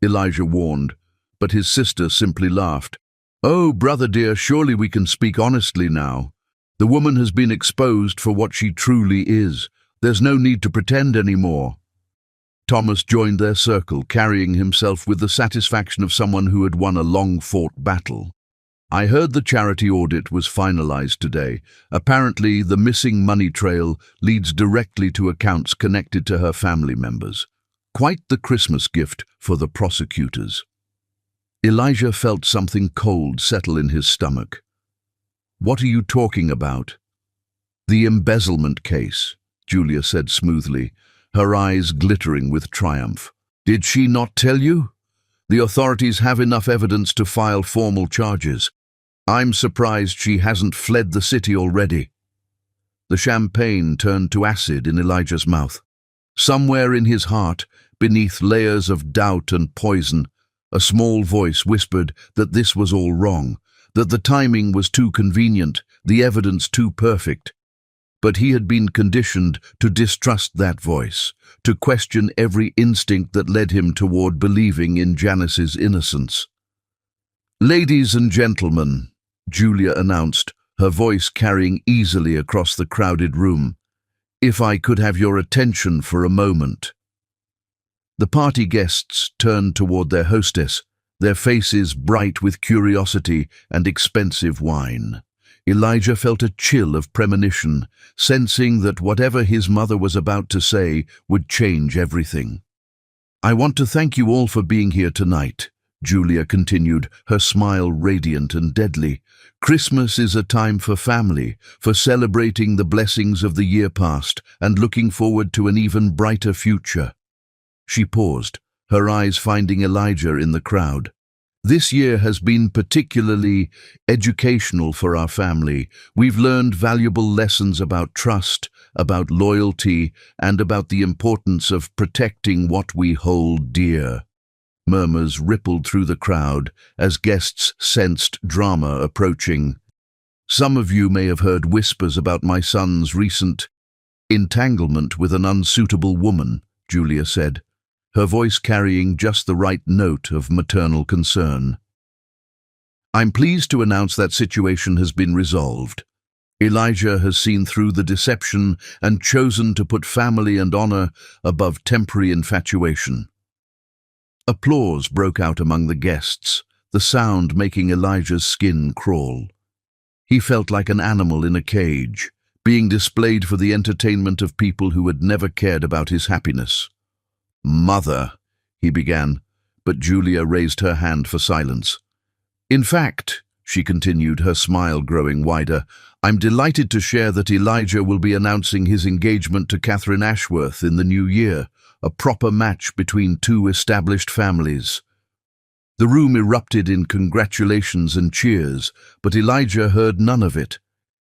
Elijah warned, but his sister simply laughed. "Oh, brother dear, surely we can speak honestly now. The woman has been exposed for what she truly is. There's no need to pretend anymore." Thomas joined their circle, carrying himself with the satisfaction of someone who had won a long-fought battle. "I heard the charity audit was finalized today. Apparently, the missing money trail leads directly to accounts connected to her family members. Quite the Christmas gift for the prosecutors." Elijah felt something cold settle in his stomach. "What are you talking about?" "The embezzlement case," Julia said smoothly, her eyes glittering with triumph. "Did she not tell you? The authorities have enough evidence to file formal charges. I'm surprised she hasn't fled the city already." The champagne turned to acid in Elijah's mouth. Somewhere in his heart, beneath layers of doubt and poison, a small voice whispered that this was all wrong, that the timing was too convenient, the evidence too perfect. But he had been conditioned to distrust that voice, to question every instinct that led him toward believing in Janice's innocence. "Ladies and gentlemen," Julia announced, her voice carrying easily across the crowded room, "if I could have your attention for a moment." The party guests turned toward their hostess, their faces bright with curiosity and expensive wine. Elijah felt a chill of premonition, sensing that whatever his mother was about to say would change everything. "I want to thank you all for being here tonight," Julia continued, her smile radiant and deadly. "Christmas is a time for family, for celebrating the blessings of the year past and looking forward to an even brighter future." She paused, her eyes finding Elijah in the crowd. "This year has been particularly educational for our family. We've learned valuable lessons about trust, about loyalty, and about the importance of protecting what we hold dear." Murmurs rippled through the crowd as guests sensed drama approaching. "Some of you may have heard whispers about my son's recent entanglement with an unsuitable woman," Julia said, her voice carrying just the right note of maternal concern. "I'm pleased to announce that situation has been resolved. Elijah has seen through the deception and chosen to put family and honor above temporary infatuation." Applause broke out among the guests, the sound making Elijah's skin crawl. He felt like an animal in a cage, being displayed for the entertainment of people who had never cared about his happiness. "Mother," he began, but Julia raised her hand for silence. "In fact," she continued, her smile growing wider, "I'm delighted to share that Elijah will be announcing his engagement to Catherine Ashworth in the new year, a proper match between two established families." The room erupted in congratulations and cheers, but Elijah heard none of it.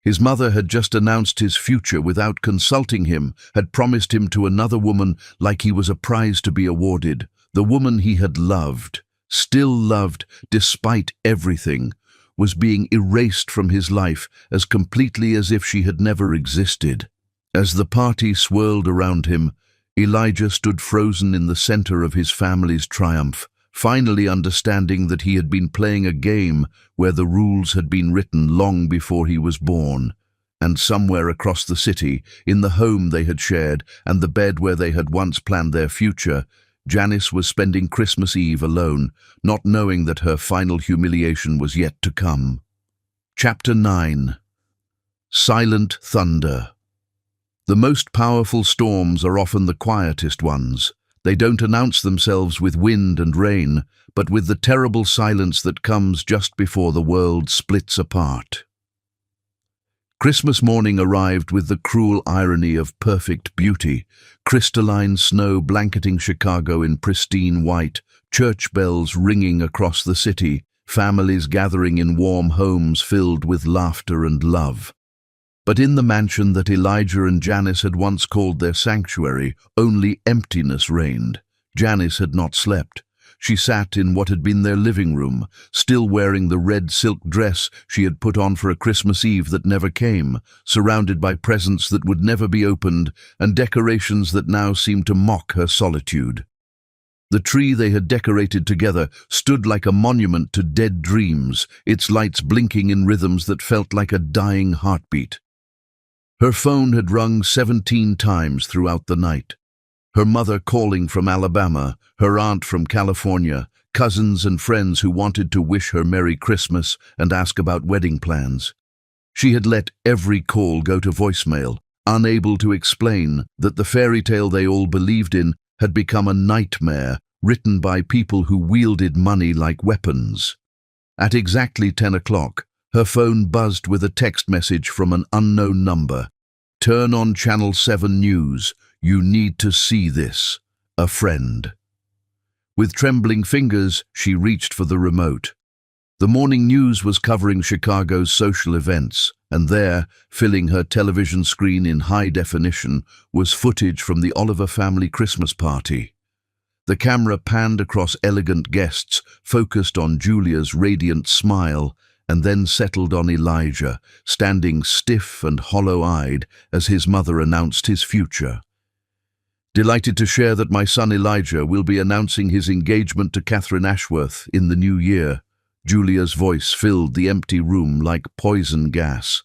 His mother had just announced his future without consulting him, had promised him to another woman like he was a prize to be awarded, the woman he had loved, still loved despite everything, was being erased from his life as completely as if she had never existed. As the party swirled around him, Elijah stood frozen in the center of his family's triumph, finally understanding that he had been playing a game where the rules had been written long before he was born. And somewhere across the city, in the home they had shared and the bed where they had once planned their future, Janice was spending Christmas Eve alone, not knowing that her final humiliation was yet to come. Chapter 9. Silent Thunder. The most powerful storms are often the quietest ones. They don't announce themselves with wind and rain, but with the terrible silence that comes just before the world splits apart. Christmas morning arrived with the cruel irony of perfect beauty. Crystalline snow blanketing Chicago in pristine white, church bells ringing across the city, families gathering in warm homes filled with laughter and love. But in the mansion that Elijah and Janice had once called their sanctuary, only emptiness reigned. Janice had not slept. She sat in what had been their living room, still wearing the red silk dress she had put on for a Christmas Eve that never came, surrounded by presents that would never be opened and decorations that now seemed to mock her solitude. The tree they had decorated together stood like a monument to dead dreams, its lights blinking in rhythms that felt like a dying heartbeat. Her phone had rung 17 times throughout the night. Her mother calling from Alabama, her aunt from California, cousins and friends who wanted to wish her Merry Christmas and ask about wedding plans. She had let every call go to voicemail, unable to explain that the fairy tale they all believed in had become a nightmare written by people who wielded money like weapons. At exactly 10 o'clock, her phone buzzed with a text message from an unknown number. "Turn on Channel 7 News. You need to see this. A friend." With trembling fingers, she reached for the remote. The morning news was covering Chicago's social events, and there, filling her television screen in high definition, was footage from the Oliver family Christmas party. The camera panned across elegant guests, focused on Julia's radiant smile, and then settled on Elijah, standing stiff and hollow-eyed as his mother announced his future. "Delighted to share that my son Elijah will be announcing his engagement to Catherine Ashworth in the new year." Julia's voice filled the empty room like poison gas.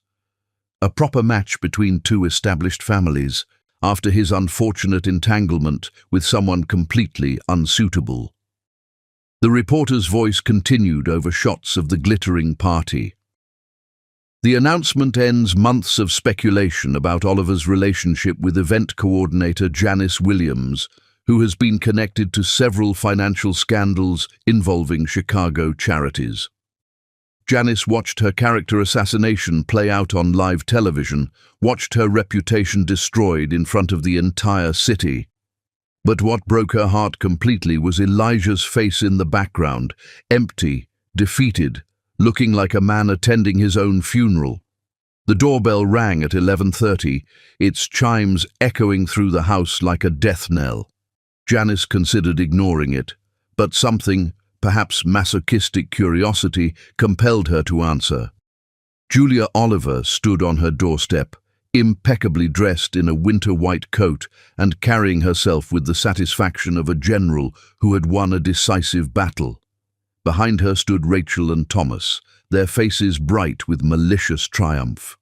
A proper match between two established families, after his unfortunate entanglement with someone completely unsuitable. The reporter's voice continued over shots of the glittering party. The announcement ends months of speculation about Oliver's relationship with event coordinator Janice Williams, who has been connected to several financial scandals involving Chicago charities. Janice watched her character assassination play out on live television, watched her reputation destroyed in front of the entire city. But what broke her heart completely was Elijah's face in the background, empty, defeated, looking like a man attending his own funeral. The doorbell rang at 11:30, its chimes echoing through the house like a death knell. Janice considered ignoring it, but something, perhaps masochistic curiosity, compelled her to answer. Julia Oliver stood on her doorstep, impeccably dressed in a winter white coat and carrying herself with the satisfaction of a general who had won a decisive battle. Behind her stood Rachel and Thomas, their faces bright with malicious triumph.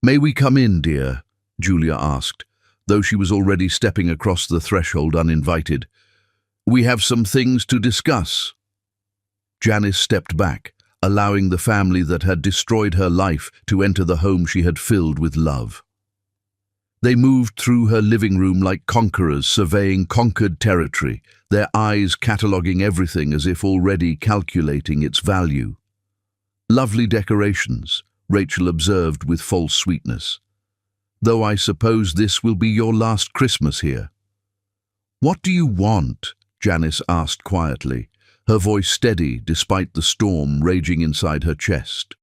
"May we come in, dear?" Julia asked, though she was already stepping across the threshold uninvited. "We have some things to discuss." Janice stepped back, allowing the family that had destroyed her life to enter the home she had filled with love. They moved through her living room like conquerors surveying conquered territory, their eyes cataloguing everything as if already calculating its value. "Lovely decorations," Rachel observed with false sweetness. "Though I suppose this will be your last Christmas here." "What do you want?" Janice asked quietly, her voice steady despite the storm raging inside her chest.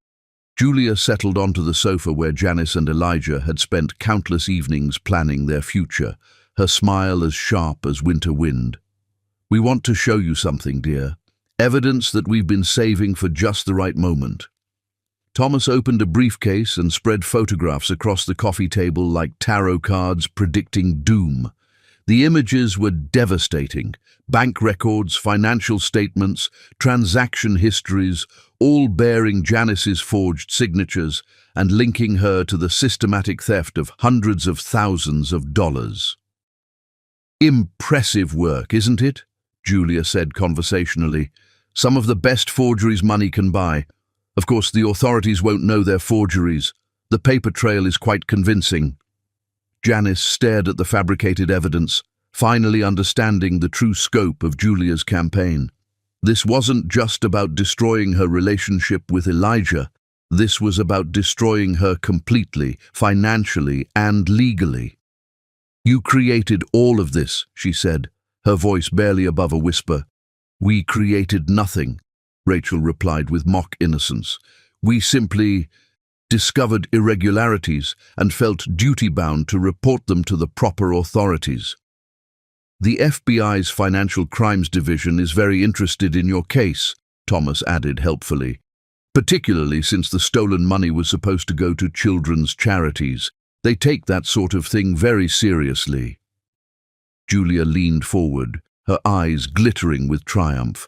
Julia settled onto the sofa where Janice and Elijah had spent countless evenings planning their future, her smile as sharp as winter wind. "We want to show you something, dear. Evidence that we've been saving for just the right moment. Thomas opened a briefcase and spread photographs across the coffee table like tarot cards predicting doom. The images were devastating. Bank records, financial statements, transaction histories, all bearing Janice's forged signatures and linking her to the systematic theft of hundreds of thousands of dollars. "Impressive work, isn't it?" Julia said conversationally. "Some of the best forgeries money can buy. Of course, the authorities won't know they're forgeries. The paper trail is quite convincing." Janice stared at the fabricated evidence, finally understanding the true scope of Julia's campaign. This wasn't just about destroying her relationship with Elijah. This was about destroying her completely, financially and legally. "You created all of this," she said, her voice barely above a whisper. "We created nothing," Rachel replied with mock innocence. "We simply discovered irregularities and felt duty-bound to report them to the proper authorities." "The FBI's Financial Crimes Division is very interested in your case," Thomas added helpfully, "particularly since the stolen money was supposed to go to children's charities. They take that sort of thing very seriously." Julia leaned forward, her eyes glittering with triumph.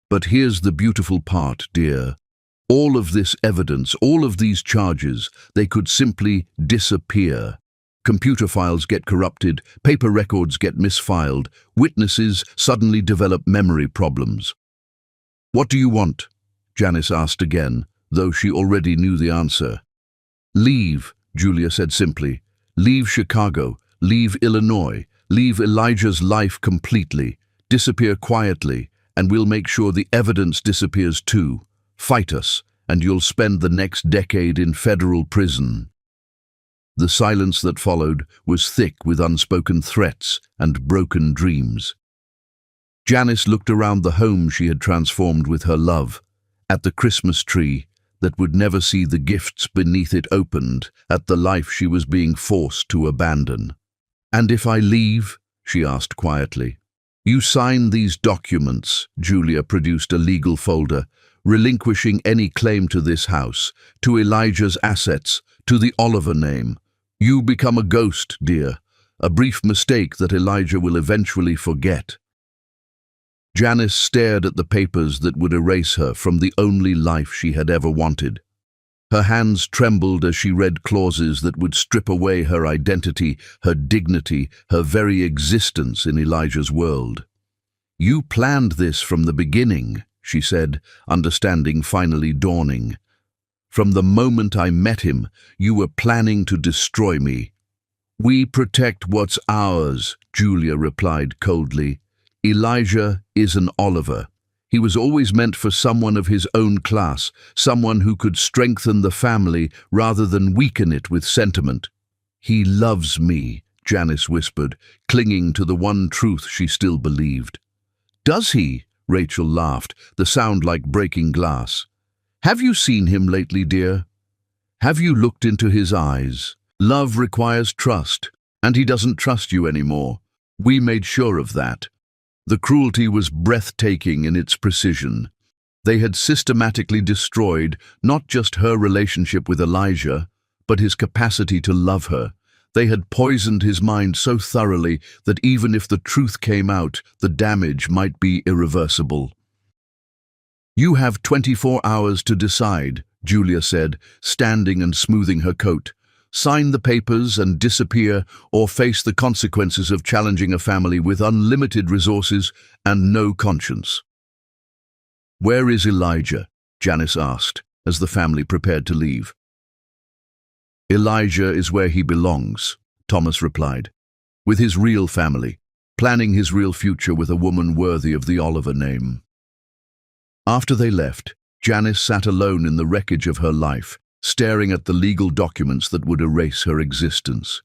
"But here's the beautiful part, dear. All of this evidence, all of these charges, they could simply disappear. Computer files get corrupted, paper records get misfiled, witnesses suddenly develop memory problems." "What do you want?" Janice asked again, though she already knew the answer. "Leave," Julia said simply. "Leave Chicago, leave Illinois, leave Elijah's life completely, disappear quietly, and we'll make sure the evidence disappears too. Fight us, and you'll spend the next decade in federal prison." The silence that followed was thick with unspoken threats and broken dreams. Janice looked around the home she had transformed with her love, at the Christmas tree that would never see the gifts beneath it opened, at the life she was being forced to abandon. "And if I leave?" she asked quietly. "You sign these documents," Julia produced a legal folder, "relinquishing any claim to this house, to Elijah's assets, to the Oliver name. You become a ghost, dear, a brief mistake that Elijah will eventually forget." Janice stared at the papers that would erase her from the only life she had ever wanted. Her hands trembled as she read clauses that would strip away her identity, her dignity, her very existence in Elijah's world. "You planned this from the beginning," she said, understanding finally dawning. "From the moment I met him, you were planning to destroy me." "We protect what's ours," Julia replied coldly. "Elijah is an Oliver. He was always meant for someone of his own class, someone who could strengthen the family rather than weaken it with sentiment." "He loves me," Janice whispered, clinging to the one truth she still believed. "Does he?" Rachel laughed, the sound like breaking glass. "Have you seen him lately, dear? Have you looked into his eyes? Love requires trust, and he doesn't trust you anymore. We made sure of that." The cruelty was breathtaking in its precision. They had systematically destroyed not just her relationship with Elijah, but his capacity to love her. They had poisoned his mind so thoroughly that even if the truth came out, the damage might be irreversible. "You have 24 hours to decide," Julia said, standing and smoothing her coat. "Sign the papers and disappear, or face the consequences of challenging a family with unlimited resources and no conscience." "Where is Elijah?" Janice asked, as the family prepared to leave. "Elijah is where he belongs," Thomas replied, "with his real family, planning his real future with a woman worthy of the Oliver name." After they left, Janice sat alone in the wreckage of her life, staring at the legal documents that would erase her existence.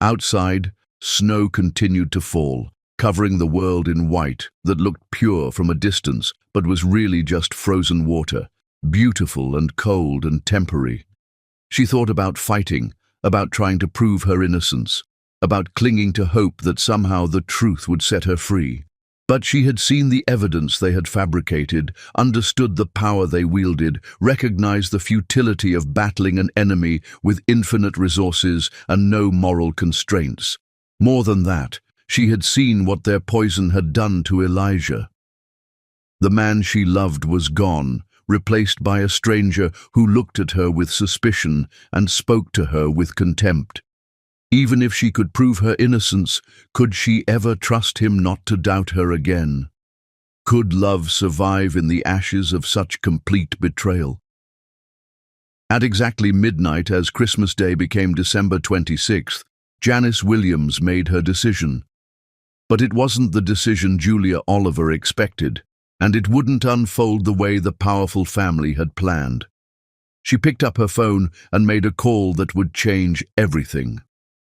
Outside, snow continued to fall, covering the world in white that looked pure from a distance but was really just frozen water, beautiful and cold and temporary. She thought about fighting, about trying to prove her innocence, about clinging to hope that somehow the truth would set her free. But she had seen the evidence they had fabricated, understood the power they wielded, recognized the futility of battling an enemy with infinite resources and no moral constraints. More than that, she had seen what their poison had done to Elijah. The man she loved was gone, replaced by a stranger who looked at her with suspicion and spoke to her with contempt. Even if she could prove her innocence, could she ever trust him not to doubt her again? Could love survive in the ashes of such complete betrayal? At exactly midnight, as Christmas Day became December 26th, Janice Williams made her decision. But it wasn't the decision Julia Oliver expected, and it wouldn't unfold the way the powerful family had planned. She picked up her phone and made a call that would change everything.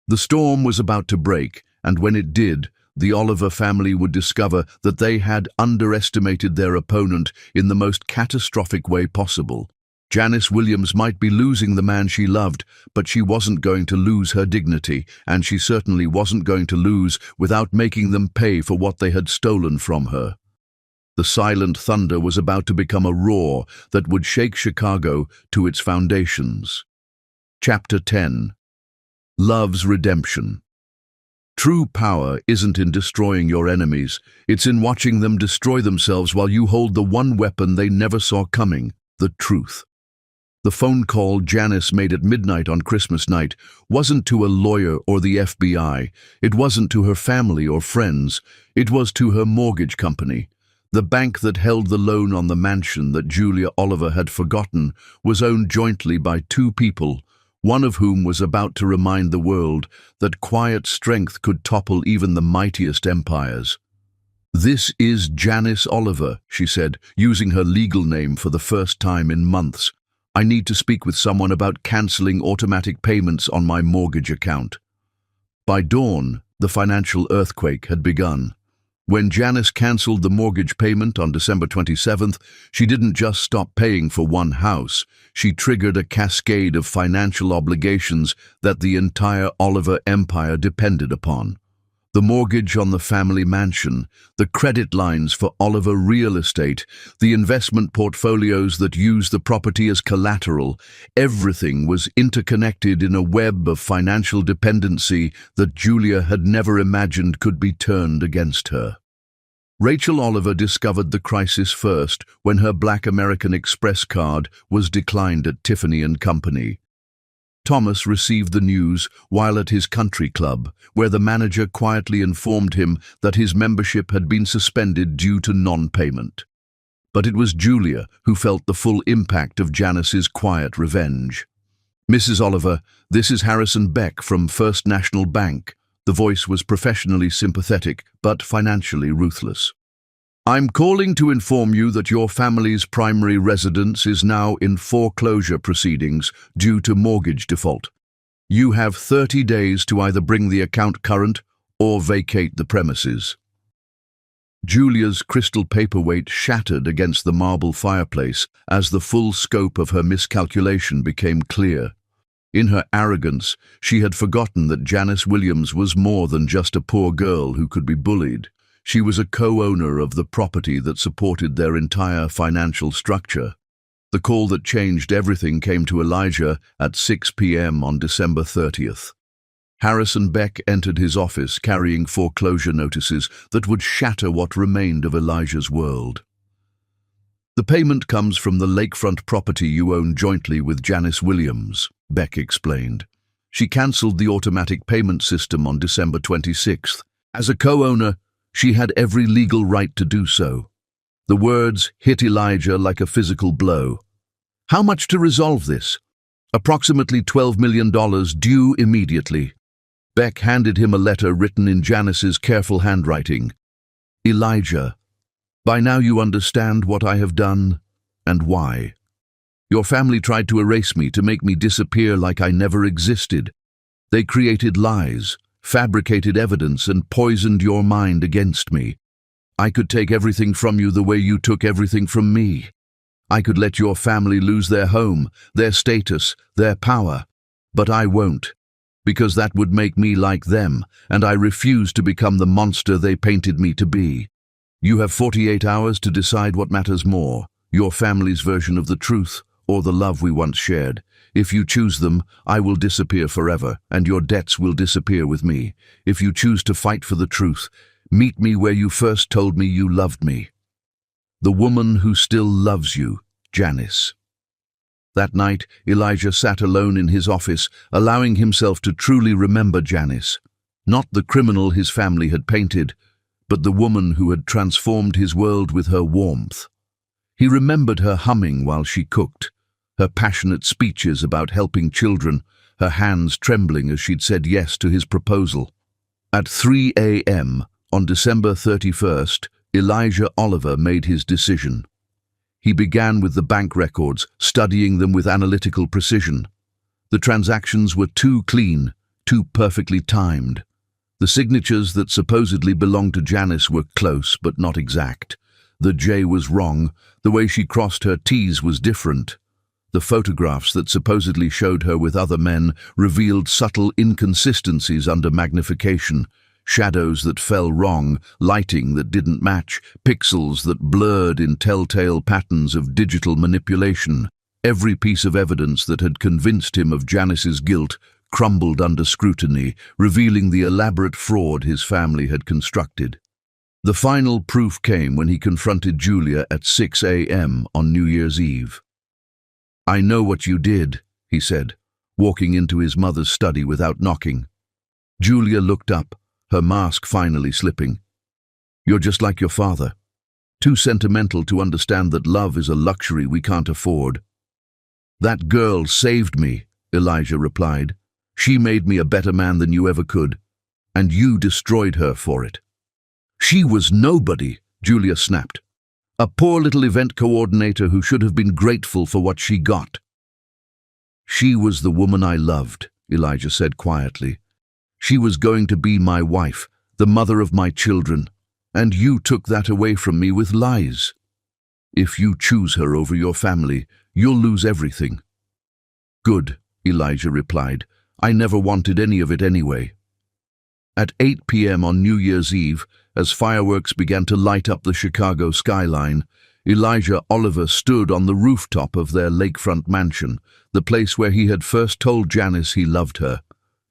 The storm was about to break, and when it did, the Oliver family would discover that they had underestimated their opponent in the most catastrophic way possible. Janice Williams might be losing the man she loved, but she wasn't going to lose her dignity, and she certainly wasn't going to lose without making them pay for what they had stolen from her. The silent thunder was about to become a roar that would shake Chicago to its foundations. Chapter 10. Love's Redemption. True power isn't in destroying your enemies, it's in watching them destroy themselves while you hold the one weapon they never saw coming, the truth. The phone call Janice made at midnight on Christmas night wasn't to a lawyer or the FBI, it wasn't to her family or friends, it was to her mortgage company. The bank that held the loan on the mansion that Julia Oliver had forgotten was owned jointly by two people, one of whom was about to remind the world that quiet strength could topple even the mightiest empires. "This is Janice Oliver," she said, using her legal name for the first time in months. "I need to speak with someone about canceling automatic payments on my mortgage account." By dawn, the financial earthquake had begun. When Janice cancelled the mortgage payment on December 27th, she didn't just stop paying for one house, she triggered a cascade of financial obligations that the entire Oliver empire depended upon. The mortgage on the family mansion, the credit lines for Oliver real estate, the investment portfolios that use the property as collateral, everything was interconnected in a web of financial dependency that Julia had never imagined could be turned against her. Rachel Oliver discovered the crisis first when her Black American Express card was declined at Tiffany & Company. Thomas received the news while at his country club, where the manager quietly informed him that his membership had been suspended due to non-payment. But it was Julia who felt the full impact of Janice's quiet revenge. "Mrs. Oliver, this is Harrison Beck from First National Bank." The voice was professionally sympathetic, but financially ruthless. "I'm calling to inform you that your family's primary residence is now in foreclosure proceedings due to mortgage default. You have 30 days to either bring the account current or vacate the premises." Julia's crystal paperweight shattered against the marble fireplace as the full scope of her miscalculation became clear. In her arrogance, she had forgotten that Janice Williams was more than just a poor girl who could be bullied. She was a co-owner of the property that supported their entire financial structure. The call that changed everything came to Elijah at 6 p.m. on December 30th. Harrison Beck entered his office carrying foreclosure notices that would shatter what remained of Elijah's world. "The payment comes from the lakefront property you own jointly with Janice Williams," Beck explained. "She cancelled the automatic payment system on December 26th. As a co-owner, she had every legal right to do so." The words hit Elijah like a physical blow. "How much to resolve this?" "Approximately $12 million due immediately." Beck handed him a letter written in Janice's careful handwriting. "Elijah, by now you understand what I have done and why. Your family tried to erase me, to make me disappear like I never existed. They created lies, fabricated evidence, and poisoned your mind against me. I could take everything from you the way you took everything from me. I could let your family lose their home, their status, their power. But I won't, because that would make me like them, and I refuse to become the monster they painted me to be. You have 48 hours to decide what matters more, your family's version of the truth or the love we once shared. If you choose them, I will disappear forever, and your debts will disappear with me. If you choose to fight for the truth, meet me where you first told me you loved me. The woman who still loves you, Janice. That night, Elijah sat alone in his office, allowing himself to truly remember Janice. Not the criminal his family had painted, but the woman who had transformed his world with her warmth. He remembered her humming while she cooked, her passionate speeches about helping children, her hands trembling as she'd said yes to his proposal. At 3 a.m. on December 31st, Elijah Oliver made his decision. He began with the bank records, studying them with analytical precision. The transactions were too clean, too perfectly timed. The signatures that supposedly belonged to Janice were close but not exact. The J was wrong, the way she crossed her T's was different. The photographs that supposedly showed her with other men revealed subtle inconsistencies under magnification, shadows that fell wrong, lighting that didn't match, pixels that blurred in telltale patterns of digital manipulation. Every piece of evidence that had convinced him of Janice's guilt crumbled under scrutiny, revealing the elaborate fraud his family had constructed. The final proof came when he confronted Julia at 6 a.m. on New Year's Eve. "I know what you did," he said, walking into his mother's study without knocking. Julia looked up, her mask finally slipping. "You're just like your father. Too sentimental to understand that love is a luxury we can't afford." "That girl saved me," Elijah replied. "She made me a better man than you ever could, and you destroyed her for it." "She was nobody," Julia snapped. "A poor little event coordinator who should have been grateful for what she got." "She was the woman I loved," Elijah said quietly. "She was going to be my wife, the mother of my children, and you took that away from me with lies. If you choose her over your family, you'll lose everything." "Good," Elijah replied. "I never wanted any of it anyway." At 8 p.m. on New Year's Eve, as fireworks began to light up the Chicago skyline, Elijah Oliver stood on the rooftop of their lakefront mansion, the place where he had first told Janice he loved her.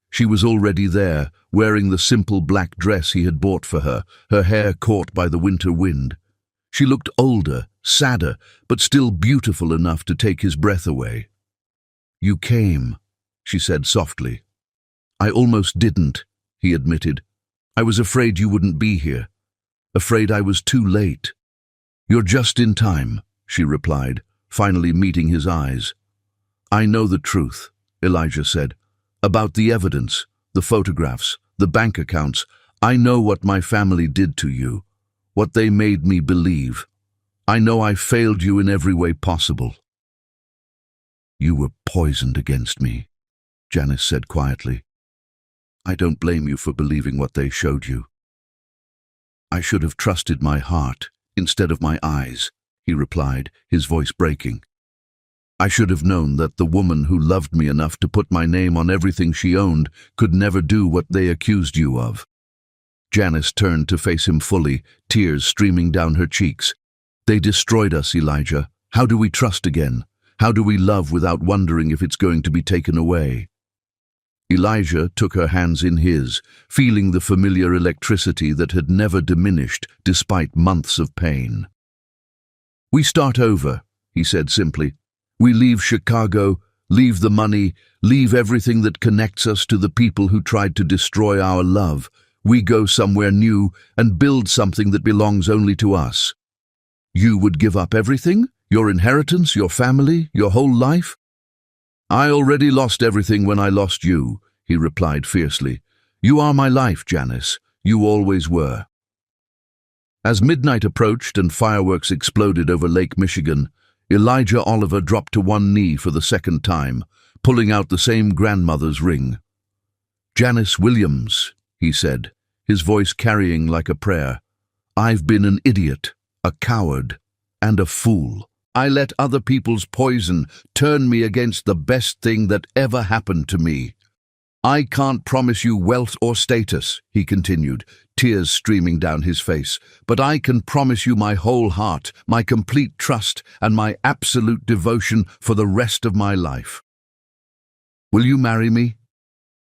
She was already there, wearing the simple black dress he had bought for her, her hair caught by the winter wind. She looked older, sadder, but still beautiful enough to take his breath away. "You came," she said softly. "I almost didn't," he admitted. "I was afraid you wouldn't be here. Afraid I was too late." "You're just in time," she replied, finally meeting his eyes. "I know the truth," Elijah said. "About the evidence, the photographs, the bank accounts. I know what my family did to you, what they made me believe. I know I failed you in every way possible." "You were poisoned against me," Janice said quietly. "I don't blame you for believing what they showed you." "I should have trusted my heart instead of my eyes," he replied, his voice breaking. "I should have known that the woman who loved me enough to put my name on everything she owned could never do what they accused you of." Janice turned to face him fully, tears streaming down her cheeks. "They destroyed us, Elijah. How do we trust again? How do we love without wondering if it's going to be taken away?" Elijah took her hands in his, feeling the familiar electricity that had never diminished despite months of pain. "We start over," he said simply. "We leave Chicago, leave the money, leave everything that connects us to the people who tried to destroy our love. We go somewhere new and build something that belongs only to us." "You would give up everything? Your inheritance, your family, your whole life?" "I already lost everything when I lost you," he replied fiercely. "You are my life, Janice. You always were." As midnight approached and fireworks exploded over Lake Michigan, Elijah Oliver dropped to one knee for the second time, pulling out the same grandmother's ring. "Janice Williams," he said, his voice carrying like a prayer, "I've been an idiot, a coward, and a fool. I let other people's poison turn me against the best thing that ever happened to me. I can't promise you wealth or status, he continued, tears streaming down his face, but I can promise you my whole heart, my complete trust, and my absolute devotion for the rest of my life. Will you marry me?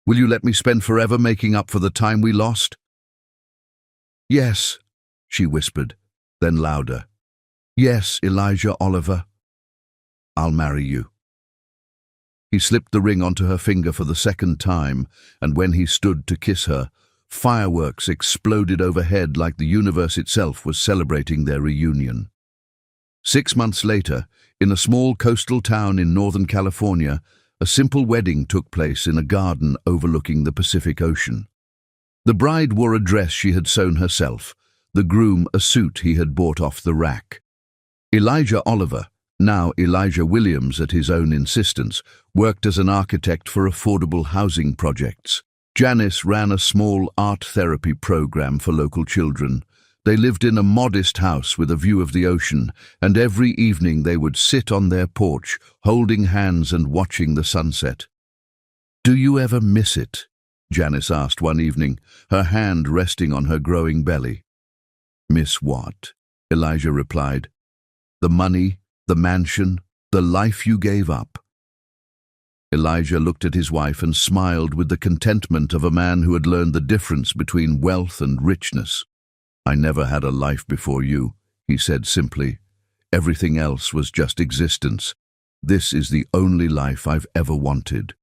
Will you let me spend forever making up for the time we lost? Yes, she whispered, then louder. Yes, Elijah Oliver. I'll marry you. He slipped the ring onto her finger for the second time, and when he stood to kiss her, fireworks exploded overhead like the universe itself was celebrating their reunion. 6 months later, in a small coastal town in Northern California, a simple wedding took place in a garden overlooking the Pacific Ocean. The bride wore a dress she had sewn herself, the groom a suit he had bought off the rack. Elijah Oliver, now Elijah Williams at his own insistence, worked as an architect for affordable housing projects. Janice ran a small art therapy program for local children. They lived in a modest house with a view of the ocean, and every evening they would sit on their porch, holding hands and watching the sunset. "Do you ever miss it?" Janice asked one evening, her hand resting on her growing belly. "Miss what?" Elijah replied. "The money, the mansion, the life you gave up." Elijah looked at his wife and smiled with the contentment of a man who had learned the difference between wealth and richness. "I never had a life before you," he said simply. "Everything else was just existence. This is the only life I've ever wanted."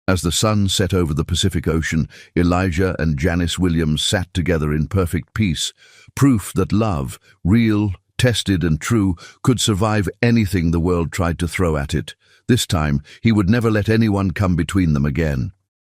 As the sun set over the Pacific Ocean, Elijah and Janice Williams sat together in perfect peace, proof that love, real, tested and true, could survive anything the world tried to throw at it. This time, he would never let anyone come between them again.